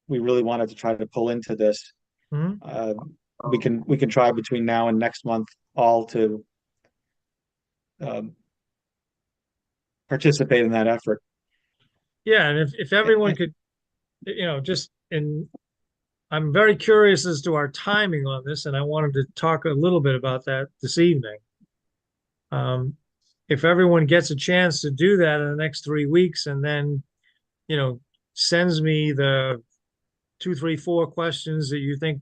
we really wanted to try to pull into this.
Mhm.
We can try between now and next month all to participate in that effort.
Yeah, and if everyone could, I'm very curious as to our timing on this, and I wanted to talk a little bit about that this evening. If everyone gets a chance to do that in the next 3 weeks and then, sends me the 2, 3, 4 questions that you think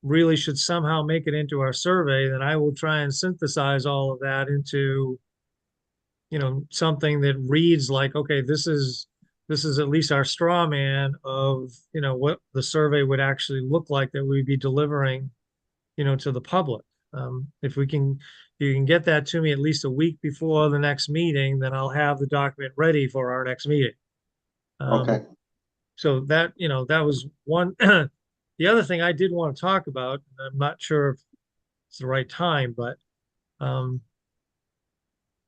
really should somehow make it into our survey, then I will try and synthesize all of that into, something that reads like, okay, this is at least our straw man of, what the survey would actually look like that we'd be delivering, to the public. If you can get that to me at least a week before the next meeting, then I'll have the document ready for our next meeting.
Okay.
So that, that was one. The other thing I did want to talk about, I'm not sure if it's the right time, but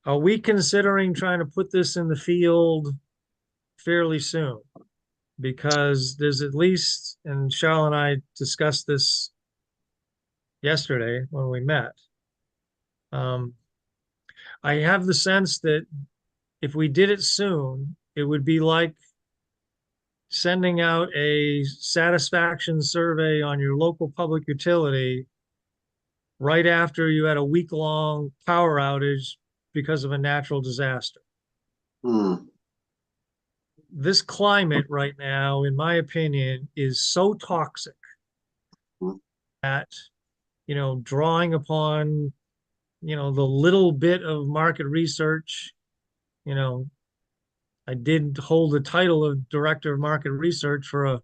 are we considering trying to put this in the field fairly soon? Because there's at least, and Cheryl and I discussed this yesterday when we met. I have the sense that if we did it soon, it would be like sending out a satisfaction survey on your local public utility right after you had a week-long power outage because of a natural disaster. This climate right now, in my opinion, is so toxic that, drawing upon, the little bit of market research, I did hold the title of director of market research for a,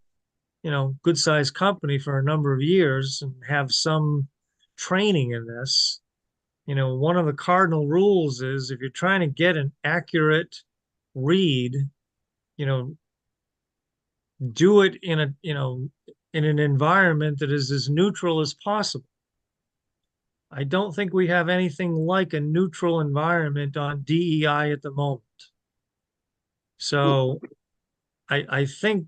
good sized company for a number of years and have some training in this. One of the cardinal rules is if you're trying to get an accurate read, do it in an environment that is as neutral as possible. I don't think we have anything like a neutral environment on DEI at the moment. So I think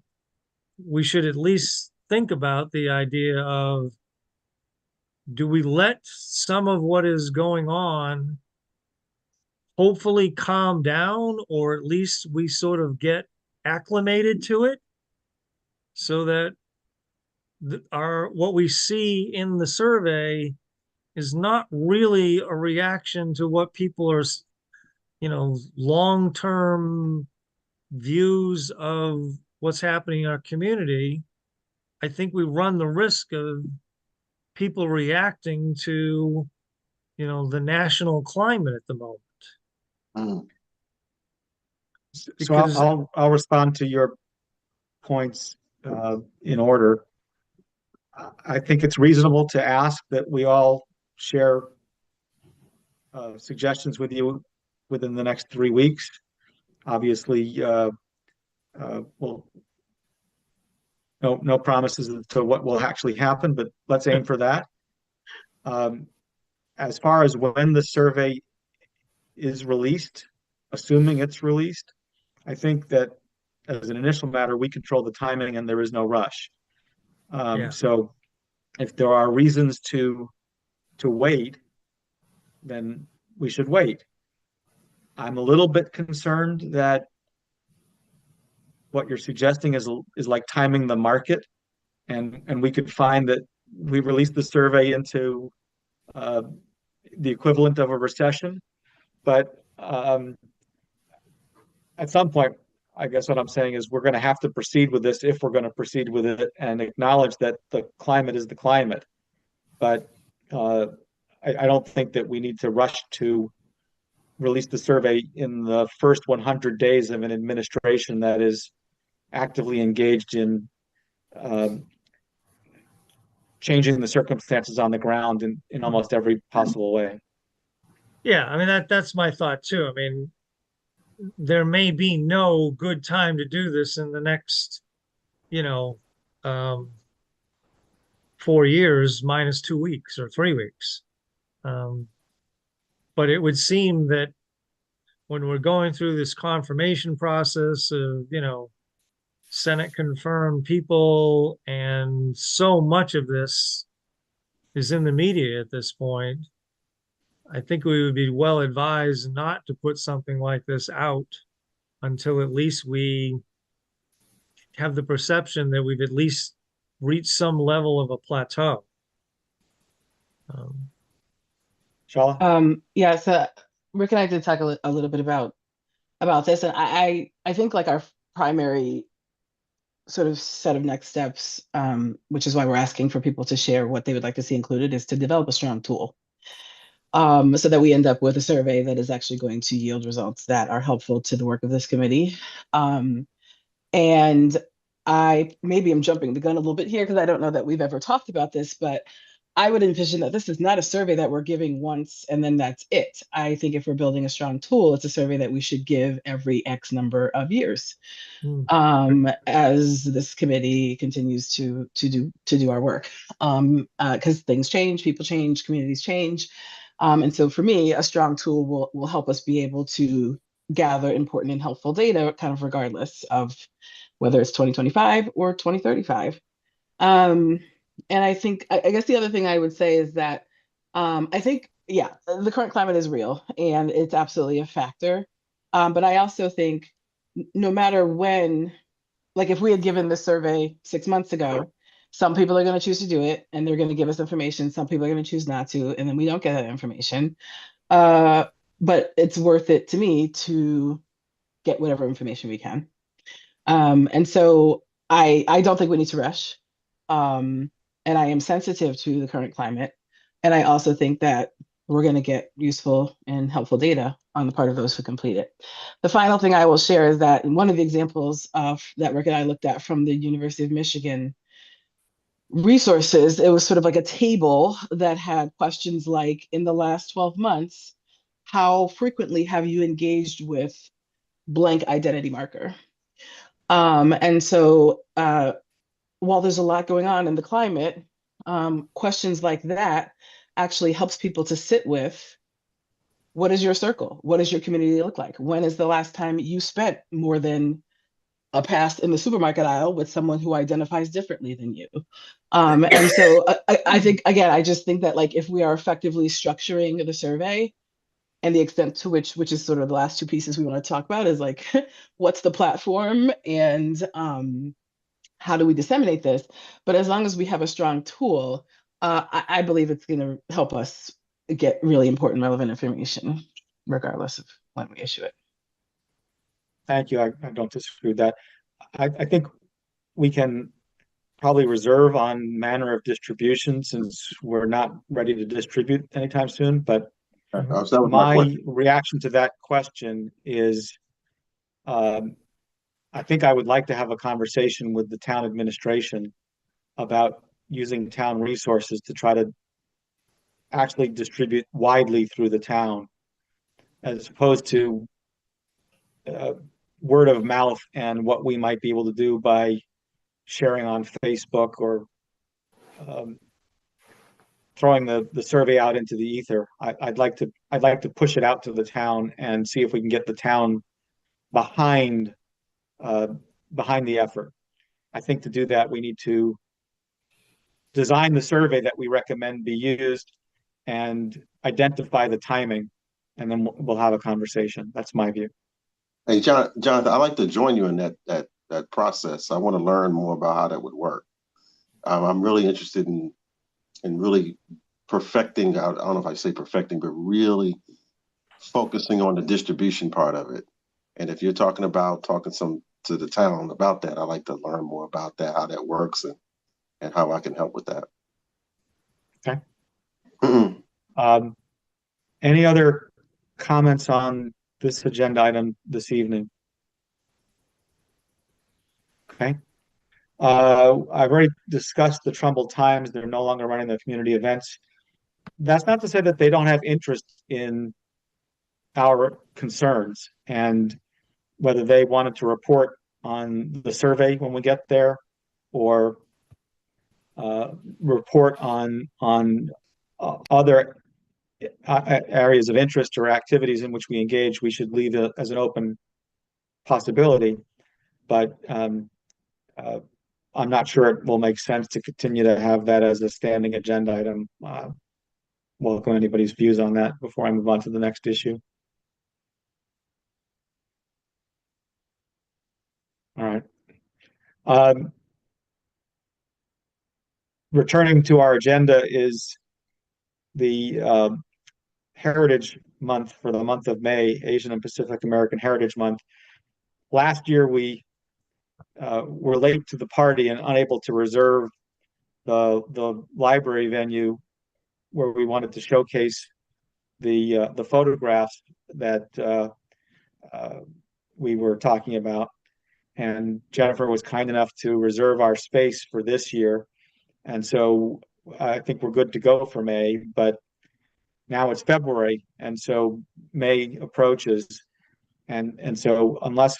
we should at least think about the idea of, do we let some of what is going on hopefully calm down, or at least we sort of get acclimated to it so that what we see in the survey is not really a reaction to what people are, long-term views of what's happening in our community. I think we run the risk of people reacting to, the national climate at the moment.
So I'll respond to your points in order. I think it's reasonable to ask that we all share suggestions with you within the next 3 weeks. Obviously, well, no promises as to what will actually happen, but let's aim for that. As far as when the survey is released, assuming it's released, I think that as an initial matter, we control the timing and there is no rush. So if there are reasons to wait, then we should wait. I'm a little bit concerned that what you're suggesting is like timing the market, and we could find that we released the survey into the equivalent of a recession. But at some point, I guess what I'm saying is we're going to have to proceed with this if we're going to proceed with it and acknowledge that the climate is the climate. But I don't think that we need to rush to release the survey in the first 100 days of an administration that is actively engaged in changing the circumstances on the ground in almost every possible way.
Yeah, I mean, that's my thought too. I mean, there may be no good time to do this in the next, 4 years minus 2 weeks or 3 weeks. But it would seem that when we're going through this confirmation process of, Senate confirmed people, and so much of this is in the media at this point, I think we would be well advised not to put something like this out until at least we have the perception that we've at least reached some level of a plateau.
Shala?
Yeah, so Rick and I did talk a little bit about this, and I think like our primary sort of set of next steps, which is why we're asking for people to share what they would like to see included, is to develop a strong tool. So that we end up with a survey that is actually going to yield results that are helpful to the work of this committee. And I maybe I'm jumping the gun a little bit here because I don't know that we've ever talked about this, but I would envision that this is not a survey that we're giving once and then that's it. I think if we're building a strong tool, it's a survey that we should give every X number of years, as this committee continues to do our work. Because things change, people change, communities change. And so for me, a strong tool will help us be able to gather important and helpful data, kind of regardless of whether it's 2025 or 2035. And I think, I guess the other thing I would say is that I think, yeah, the current climate is real and it's absolutely a factor. But I also think no matter when, like if we had given this survey 6 months ago, some people are going to choose to do it and they're going to give us information. Some people are going to choose not to, and then we don't get that information. But it's worth it to me to get whatever information we can. And so I don't think we need to rush. And I am sensitive to the current climate. And I also think that we're going to get useful and helpful data on the part of those who complete it. The final thing I will share is that in one of the examples that Rick and I looked at from the University of Michigan resources, it was sort of like a table that had questions like, in the last 12 months, how frequently have you engaged with blank identity marker? And so while there's a lot going on in the climate, questions like that actually helps people to sit with, what is your circle? What does your community look like? When is the last time you spent more than a pass in the supermarket aisle with someone who identifies differently than you? And so I think, again, I just think that like if we are effectively structuring the survey, and the extent to which is sort of the last two pieces we want to talk about, is like, what's the platform and how do we disseminate this? But as long as we have a strong tool, I believe it's going to help us get really important, relevant information, regardless of when we issue it.
Thank you. I don't disagree with that. I think we can probably reserve on manner of distribution since we're not ready to distribute anytime soon. But my reaction to that question is I think I would like to have a conversation with the town administration about using town resources to try to actually distribute widely through the town, as opposed to word of mouth and what we might be able to do by sharing on Facebook or throwing the survey out into the ether. I'd like to push it out to the town and see if we can get the town behind the effort. I think to do that, we need to design the survey that we recommend be used and identify the timing, and then we'll have a conversation. That's my view.
Hey, Jonathan, I'd like to join you in that process. I want to learn more about how that would work. I'm really interested in really perfecting, I don't know if I say perfecting, but really focusing on the distribution part of it. And if you're talking about talking to the town about that, I'd like to learn more about that, how that works, and how I can help with that.
Okay. Any other comments on this agenda item this evening? Okay. I've already discussed the Trumbull Times. They're no longer running the community events. That's not to say that they don't have interest in our concerns and whether they wanted to report on the survey when we get there, or report on other areas of interest or activities in which we engage. We should leave it as an open possibility, but I'm not sure it will make sense to continue to have that as a standing agenda item. Welcome anybody's views on that before I move on to the next issue. All right. Returning to our agenda is the Heritage Month for the month of May, Asian and Pacific American Heritage Month. Last year, we were late to the party and unable to reserve the library venue where we wanted to showcase the photographs that we were talking about. And Jennifer was kind enough to reserve our space for this year. And so I think we're good to go for May, but now it's February. And so May approaches. And so unless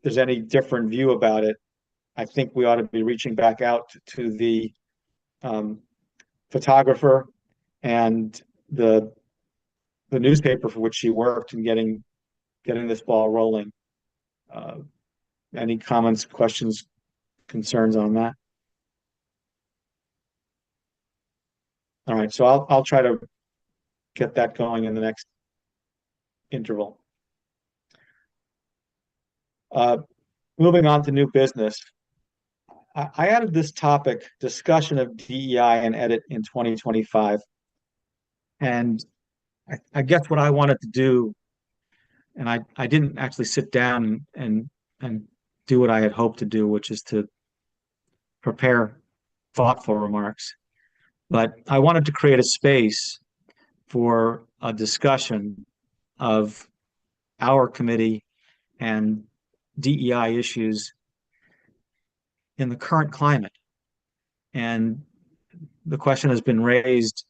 there's any different view about it, I think we ought to be reaching back out to the photographer and the newspaper for which she worked and getting this ball rolling. Any comments, questions, concerns on that? All right, so I'll try to get that going in the next interval. Moving on to new business. I added this topic, discussion of DEI and edit in 2025. And I guess what I wanted to do, and I didn't actually sit down and do what I had hoped to do, which is to prepare thoughtful remarks. But I wanted to create a space for a discussion of our committee and DEI issues in the current climate. And the question has been raised,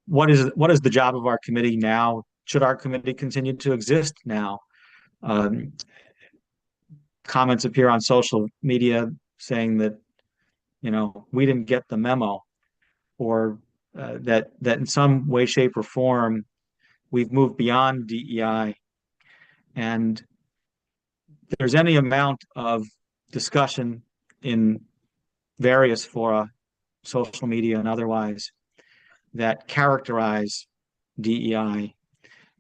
what is the job of our committee now? Should our committee continue to exist now? Comments appear on social media saying that, we didn't get the memo, or that in some way, shape, or form, we've moved beyond DEI. And there's any amount of discussion in various fora, social media and otherwise, that characterize DEI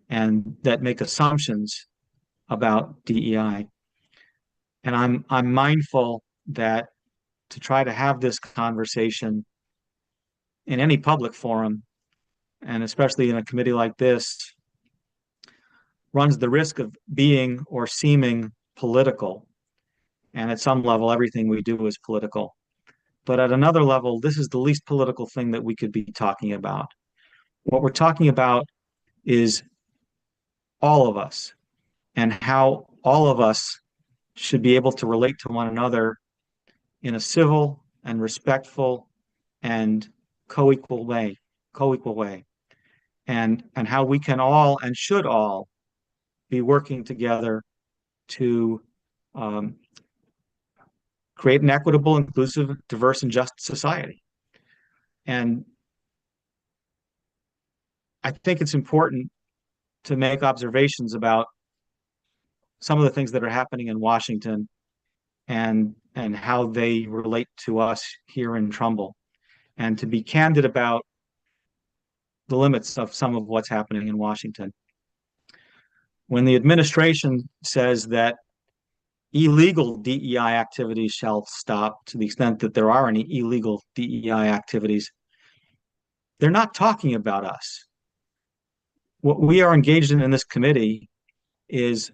and that make assumptions about DEI. And I'm mindful that to try to have this conversation in any public forum, and especially in a committee like this, runs the risk of being or seeming political. And at some level, everything we do is political. But at another level, this is the least political thing that we could be talking about. What we're talking about is all of us and how all of us should be able to relate to one another in a civil and respectful and co-equal way, and how we can all and should all be working together to create an equitable, inclusive, diverse, and just society. And I think it's important to make observations about some of the things that are happening in Washington and how they relate to us here in Trumbull, and to be candid about the limits of some of what's happening in Washington. When the administration says that illegal DEI activities shall stop, to the extent that there are any illegal DEI activities, they're not talking about us. what we are engaged in this committee is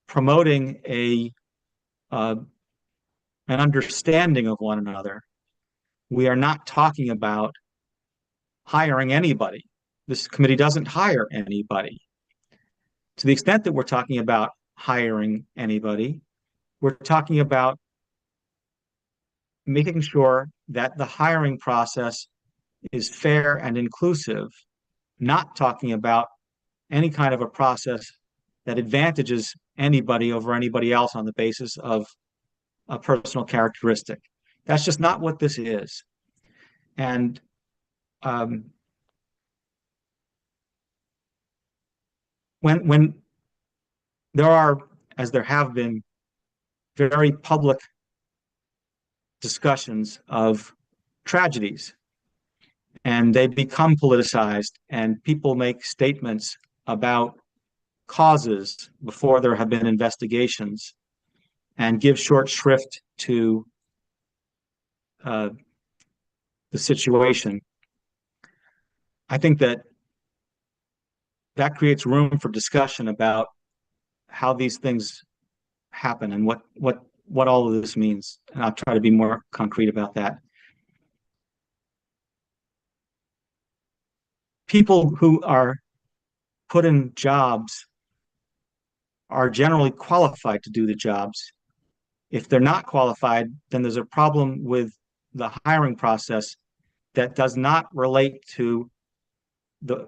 promoting an understanding of one another. We are not talking about hiring anybody. This committee doesn't hire anybody. To the extent that we're talking about hiring anybody, we're talking about making sure that the hiring process is fair and inclusive, not talking about any kind of a process that advantages anybody over anybody else on the basis of a personal characteristic. That's just not what this is. And when there are, as there have been, very public discussions of tragedies, and they become politicized, and people make statements about causes before there have been investigations, and give short shrift to the situation. I think that creates room for discussion about how these things happen and what all of this means. And I'll try to be more concrete about that. People who are put in jobs are generally qualified to do the jobs. If they're not qualified, then there's a problem with the hiring process that does not relate to the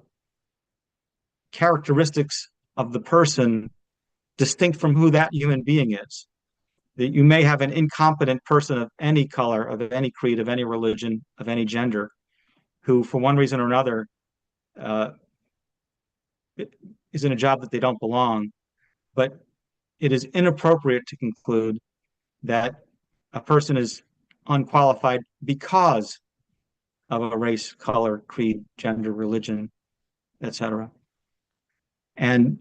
characteristics of the person distinct from who that human being is. That you may have an incompetent person of any color, of any creed, of any religion, of any gender, who for one reason or another is in a job that they don't belong. But it is inappropriate to conclude that a person is unqualified because of a race, color, creed, gender, religion, etc. And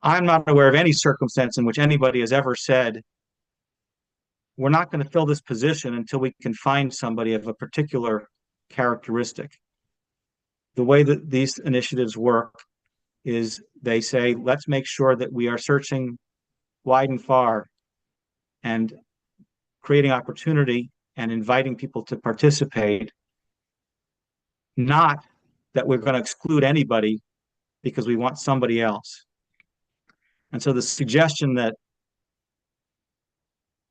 I'm not aware of any circumstance in which anybody has ever said, we're not going to fill this position until we can find somebody of a particular characteristic. The way that these initiatives work is they say, let's make sure that we are searching wide and far and creating opportunity and inviting people to participate, not that we're going to exclude anybody because we want somebody else. And so the suggestion that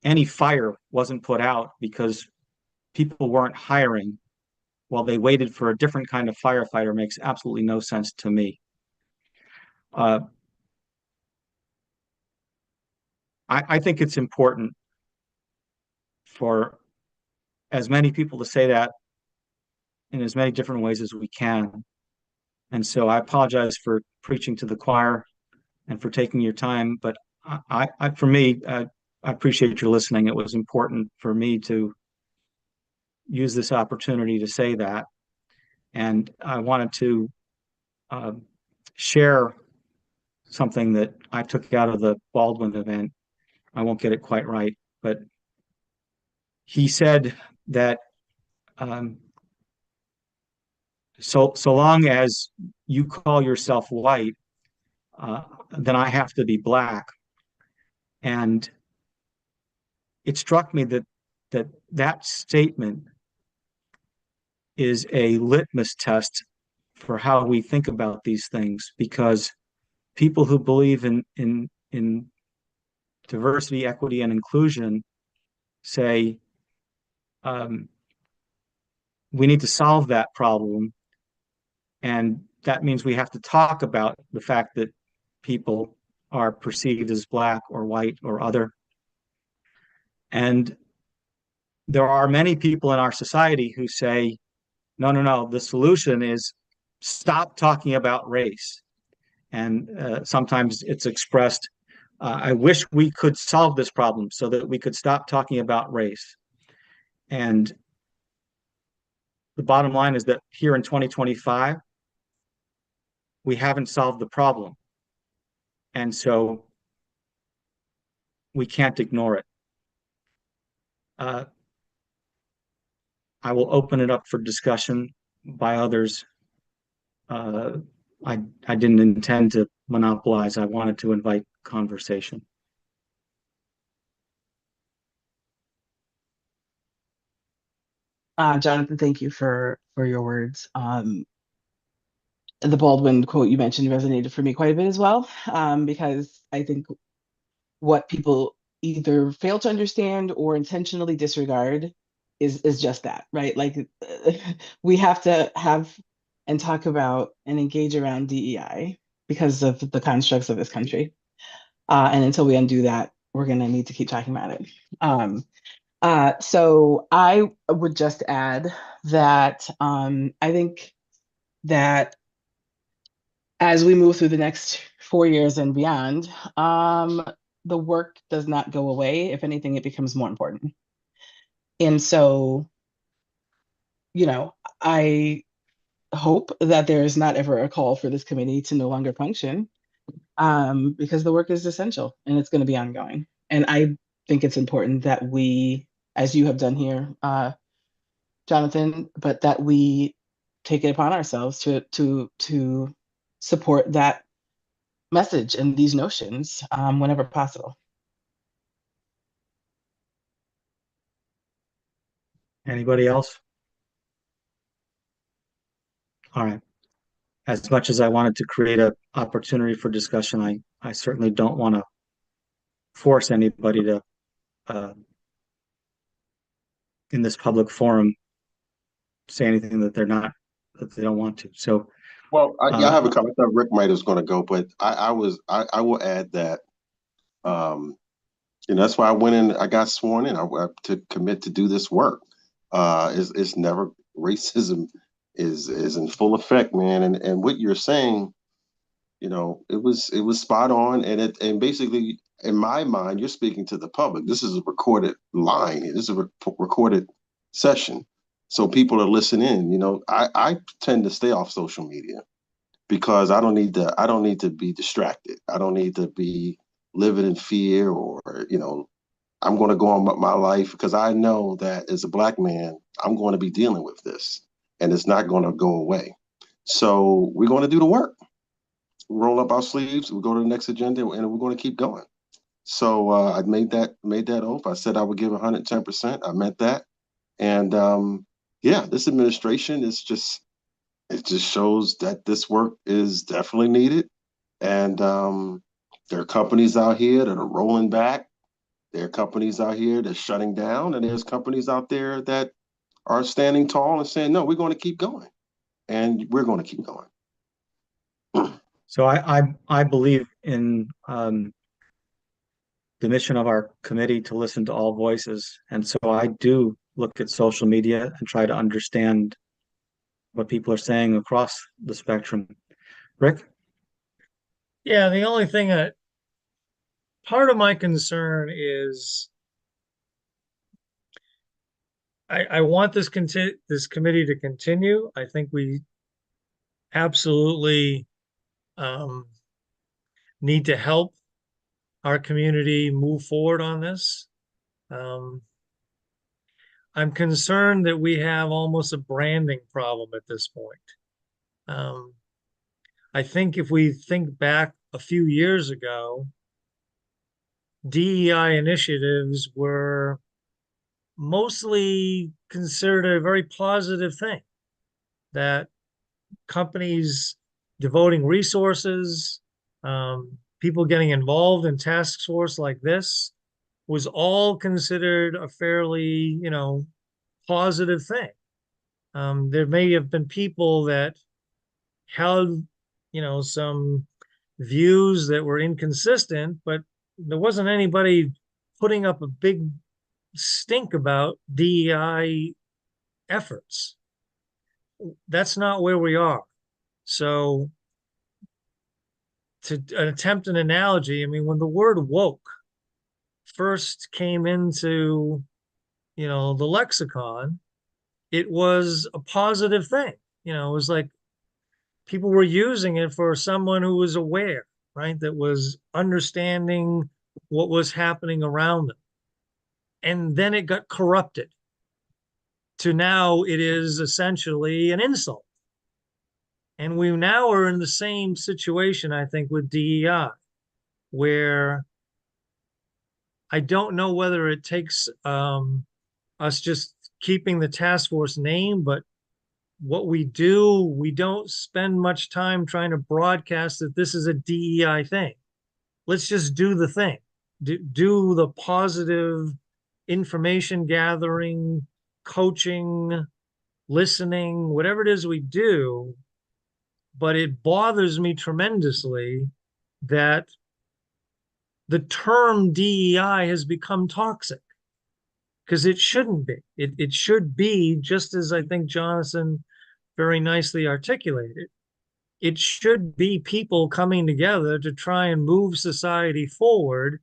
any fire wasn't put out because people weren't hiring while they waited for a different kind of firefighter makes absolutely no sense to me. I think it's important for as many people to say that in as many different ways as we can. And so I apologize for preaching to the choir and for taking your time, but for me, I appreciate your listening. It was important for me to use this opportunity to say that. And I wanted to share something that I took out of the Baldwin event. I won't get it quite right, but he said that so long as you call yourself white, then I have to be black. And it struck me that statement is a litmus test for how we think about these things, because people who believe in diversity, equity, and inclusion say we need to solve that problem, and that means we have to talk about the fact that people are perceived as black or white or other. And there are many people in our society who say, no, the solution is stop talking about race. And sometimes it's expressed, I wish we could solve this problem so that we could stop talking about race. And the bottom line is that here in 2025, we haven't solved the problem. And so we can't ignore it. I will open it up for discussion by others uh, I didn't intend to monopolize. I wanted to invite conversation.
Jonathan, thank you for your words. The Baldwin quote you mentioned resonated for me quite a bit as well, because I think what people either fail to understand or intentionally disregard is just that, right? Like we have to have and talk about and engage around DEI because of the constructs of this country. And until we undo that, we're going to need to keep talking about it. So I would just add that I think that as we move through the next 4 years and beyond, the work does not go away. If anything, it becomes more important. And so, I hope that there is not ever a call for this committee to no longer function, because the work is essential and it's going to be ongoing. And I think it's important that we, as you have done here, Jonathan, but that we take it upon ourselves to support that message and these notions whenever possible.
Anybody else? All right. As much as I wanted to create an opportunity for discussion, I certainly don't want to force anybody to, in this public forum, say anything that they don't want to. So,
Well, I have a comment. I thought Rick might was going to go, but I will add that, that's why I went in. I got sworn in to commit to do this work. It's never racism is in full effect, man. And what you're saying, it was spot on. And basically, in my mind, you're speaking to the public. This is a recorded line. This is a recorded session. So people are listening. I tend to stay off social media because I don't need to be distracted. I don't need to be living in fear or, I'm going to go on my life because I know that as a Black man, I'm going to be dealing with this and it's not going to go away. So we're going to do the work. Roll up our sleeves. We go to the next agenda and we're going to keep going. So I made that oath. I said I would give 110%. I meant that. And this administration it just shows that this work is definitely needed. And there are companies out here that are rolling back. There are companies out here that are shutting down, and there's companies out there that are standing tall and saying, no, we're going to keep going. And we're going to keep going.
So I believe in the mission of our committee to listen to all voices. And so I do look at social media and try to understand what people are saying across the spectrum. Rick?
Yeah, the only thing that part of my concern is I want this committee to continue. I think we absolutely need to help our community move forward on this. I'm concerned that we have almost a branding problem at this point. I think if we think back a few years ago, DEI initiatives were mostly considered a very positive thing, that companies devoting resources, people getting involved in task force like this was all considered a fairly, positive thing. There may have been people that held, some views that were inconsistent, but there wasn't anybody putting up a big stink about DEI efforts. That's not where we are. So to attempt an analogy, when the word woke first came into, the lexicon, it was a positive thing. It was like people were using it for someone who was aware, right? That was understanding what was happening around them. And then it got corrupted to now it is essentially an insult. And we now are in the same situation, I think, with DEI, where I don't know whether it takes us just keeping the task force name, but what we do, we don't spend much time trying to broadcast that this is a DEI thing. Let's just do the thing. Do the positive information gathering, coaching, listening, whatever it is we do. But it bothers me tremendously that the term DEI has become toxic, because it shouldn't be. It should be, just as I think Jonathan very nicely articulated, it should be people coming together to try and move society forward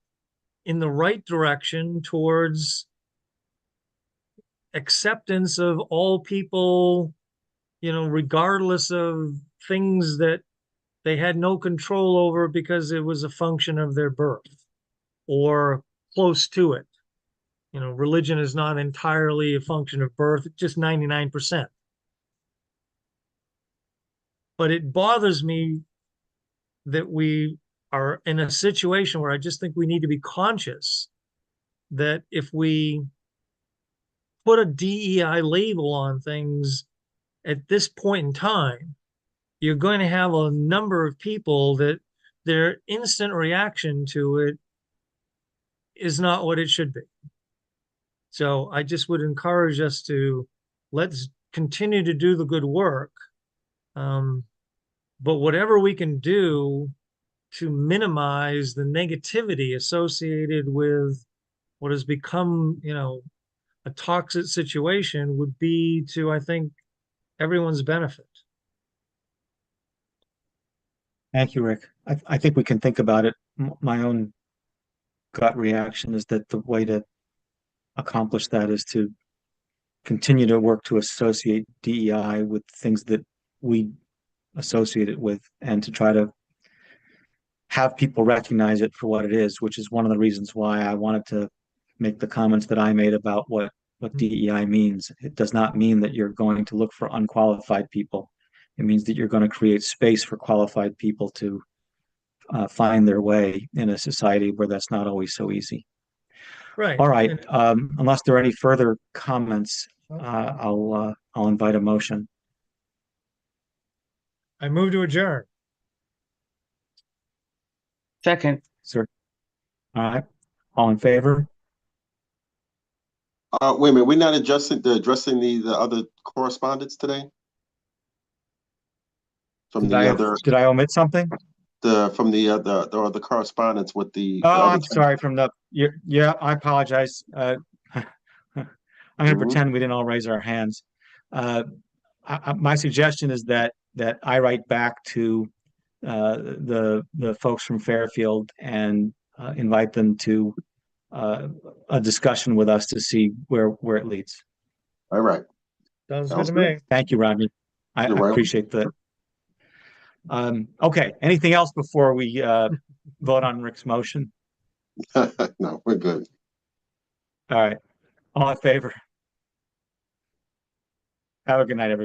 in the right direction towards acceptance of all people, regardless of things that they had no control over because it was a function of their birth or close to it. Religion is not entirely a function of birth, just 99%. But it bothers me that we are in a situation where I just think we need to be conscious that if we put a DEI label on things at this point in time, you're going to have a number of people that their instant reaction to it is not what it should be. So I just would encourage us to let's continue to do the good work. But whatever we can do to minimize the negativity associated with what has become, a toxic situation would be to, I think, everyone's benefit.
Thank you, Rick. I think we can think about it. My own gut reaction is that the way to accomplish that is to continue to work to associate DEI with things that we associate it with, and to try to have people recognize it for what it is, which is one of the reasons why I wanted to make the comments that I made about what DEI means. It does not mean that you're going to look for unqualified people. It means that you're going to create space for qualified people to find their way in a society where that's not always so easy.
Right.
All right. Unless there are any further comments, I'll invite a motion.
I move to adjourn.
Second.
Sir. All right. All in favor?
Wait a minute, we're not addressing the other correspondence today? From
Did I omit something?
The correspondence with the.
Oh, I'm sorry. Yeah, I apologize. I'm going to pretend we didn't all raise our hands. My suggestion is that I write back to the folks from Fairfield and invite them to a discussion with us to see where it leads.
All right.
Sounds good to me.
Thank you, Rodney. I
You're welcome.
appreciate that. Okay. Anything else before we vote on Rick's motion?
No, we're good.
All right. All in favor? Have a good night, everybody.